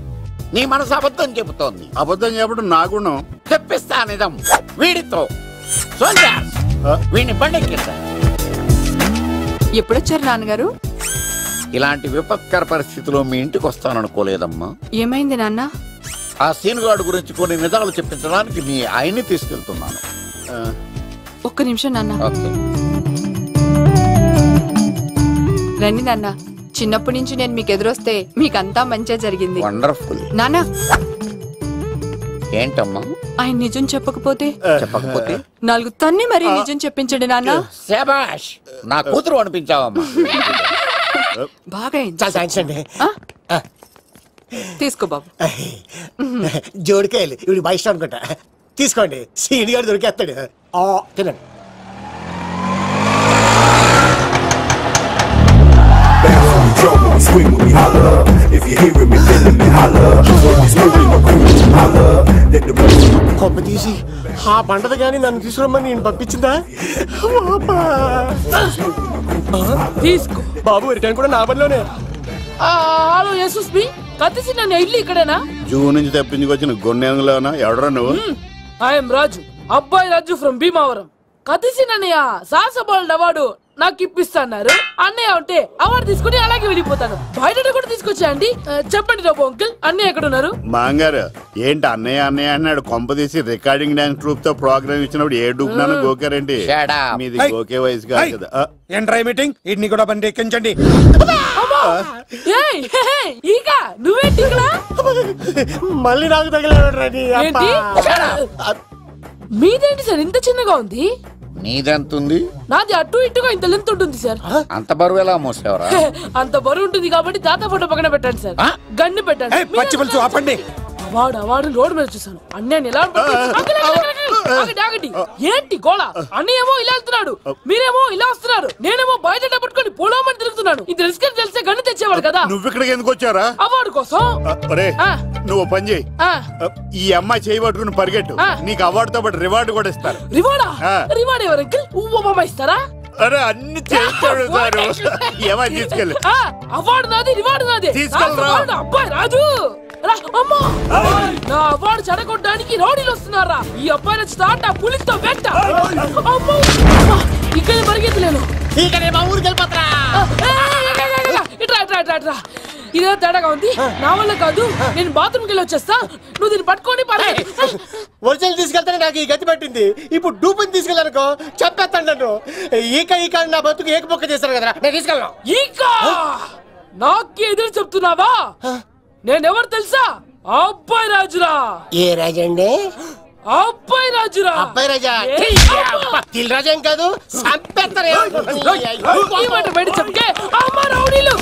నీ మనసు అబద్ధం చెబుతోంది. అబద్ధం చెప్పడం నా గుణం. తెప్పిస్తా నిజం వీడితో. వీడిని బండెక్కిస్తా. ఎప్పుడొచ్చారు నాన్నగారు? ఇలాంటి విపత్కర పరిస్థితిలో మీ ఇంటికి వస్తాననుకోలేదమ్మా. ఏమైంది నాన్న? ఆ సీనుగాడు గురించి కొన్ని నిజాలు చెప్పించడానికి మీ ఆయన్ని తీసుకెళ్తున్నాను. ఒక్క నిమిషం నాన్న. రండి నాన్న. చిన్నప్పటి నుంచి నేను మీకు ఎదురొస్తే మీకంతా మంచిగా జరిగింది. వండర్ఫుల్. నాన్న ఏంటమ్మా? ఆయన నిజం చెప్పకపోతే 4 తన్ని మరి నిజం చెప్పించండి నాన్న. శభాష్, నా కూతురు అనిపించావమ్మా. బాగా చాలా థ్యాంక్స్ అండి. తీసుకో బాబు. జోడికాయలు ఇవి బాగా ఇష్టం అనుకుంటా. తీసుకోండి, సీని గారు దొరికేస్తాడు. తినండి. కొమ్మ తీసి ఆ పంటది కానీ నన్ను తీసుకురమ్మని నేను పంపించిందా? తీసుకో బాబు రిటర్న్ కూడా నా పనిలోనే. హలో యశస్వి, కత్తిసి నన్ను ఇల్లు ఇక్కడేనా? జూ నుంచి తప్పించుకొచ్చిన గొన్నెంగులోనా? ఎవడరా నువ్వు? ఐఎమ్ రాజు, అబ్బాయి రాజు ఫ్రమ్ భీమావరం. కత్తిసి నన్నయ్య సాహసబాలుడు అవార్డు నాకు ఇప్పిస్తాన్నారు. అన్నయ్య ఉంటే అవార్డు తీసుకుని అలాగే వెళ్ళిపోతాను. బయట కూడా తీసుకొచ్చా అండి. చెప్పండి రాబు అంకుల్, అన్నయ్య ఎక్కడ ఉన్నారు? మాంగారు ఏంటి అన్నయ్య అన్నయ్య అన్నాడు? కొంప తీసి రికార్డింగ్ డాన్స్ ట్రూప్ తో ప్రోగ్రామ్ ఇచ్చినప్పుడు ఏ డూబ్నాను గోకారండి? మీది గోకే వయసు కాదు కదా. ఏంట్రై మీటింగ్? ఇడ్ని కూడా బండి ఎక్కించండి. ఇక నువ్వేంటి ఇక్కడ? మళ్ళీ నాకు తగిలాడు. మీదేంటి సార్ ఇంత చిన్నగా ఉంది? నీదెంతుంది? నాది అటు ఇటుగా ఇంత లెంత్ ఉంటుంది సార్. అంత బరువు ఎలా మోసేవరా? అంత బరువు ఉంటుంది కాబట్టి తాత ఫోటో పక్కన పెట్టండి సార్. గన్ను పెట్టండి. పచ్చి పులుసు ఆపండి. అవార్డు రోడ్డు మీద చూసాను. అన్నయ్య ఎలా ఆగండి. ఏంటి గోళ? అన్నయ్యేమో ఇలా వెళ్తున్నాడు, మీరేమో ఇలా వస్తున్నారు, నేనేమో బయట పట్టుకొని పోలోమని తిరుగుతున్నాను. ఇది రిస్క్ అని తెలిస్తే గన్ను తెచ్చేవాడు కదా. నువ్వు ఇక్కడికి ఎందుకు వచ్చారా? అవార్డు కోసం. నువ్వు పని చేయి, ఈ అమ్మాయి చేయి పట్టుకుని పరిగెట్టు. నీకు అవార్డు తో పాటు రివార్డు కూడా ఇస్తారు. రివార్డా? రివార్డ్ ఎవరు అంకిల్? ఉవ్వమ్మ ఇస్తారా? అరే అన్ని చేస్తాడు సార్. ఏమై తీసుకెళ్ళి. అవార్డు నాది, రివార్డు నాది. తీసుకెళ్ళరా. అబ్బాయి రాజు, నా అవార్డు చెడగొట్టడానికి రౌడీలు వస్తున్నారా? ఈ అబ్బాయి స్టార్ట్ ఆ పులితో వెంట. ఇక్కడ పరిగెత్తలేను. ఇట్రా ఇదే తేడాగా ఉంది. నా వల్ల కాదు, నేను బాత్రూమ్కి వెళ్ళి వచ్చేస్తా. నువ్వు దీన్ని పట్టుకొని ఒరిజినల్ తీసుకెళ్తానే నాకు ఈ గతి పట్టింది. ఇప్పుడు డూపుని తీసుకెళ్ళానుకో చెప్పేస్తాను నన్ను. ఈక నా బతుకు ఏకపొక్క చేశారు కదా, నేను తీసుకెళ్ళను. ఈక నాకే ఎదురు చెప్తున్నావా? నేనెవరు తెలుసా? అబ్బాయి రాజురా. ఏ రాజండి? అబ్బాయి రాజురా. అబ్బాయి రాజా దిల్ రాజా ఏం కాదు, సంపేస్తారు. బయట చెప్తే అమ్మ రౌడీలు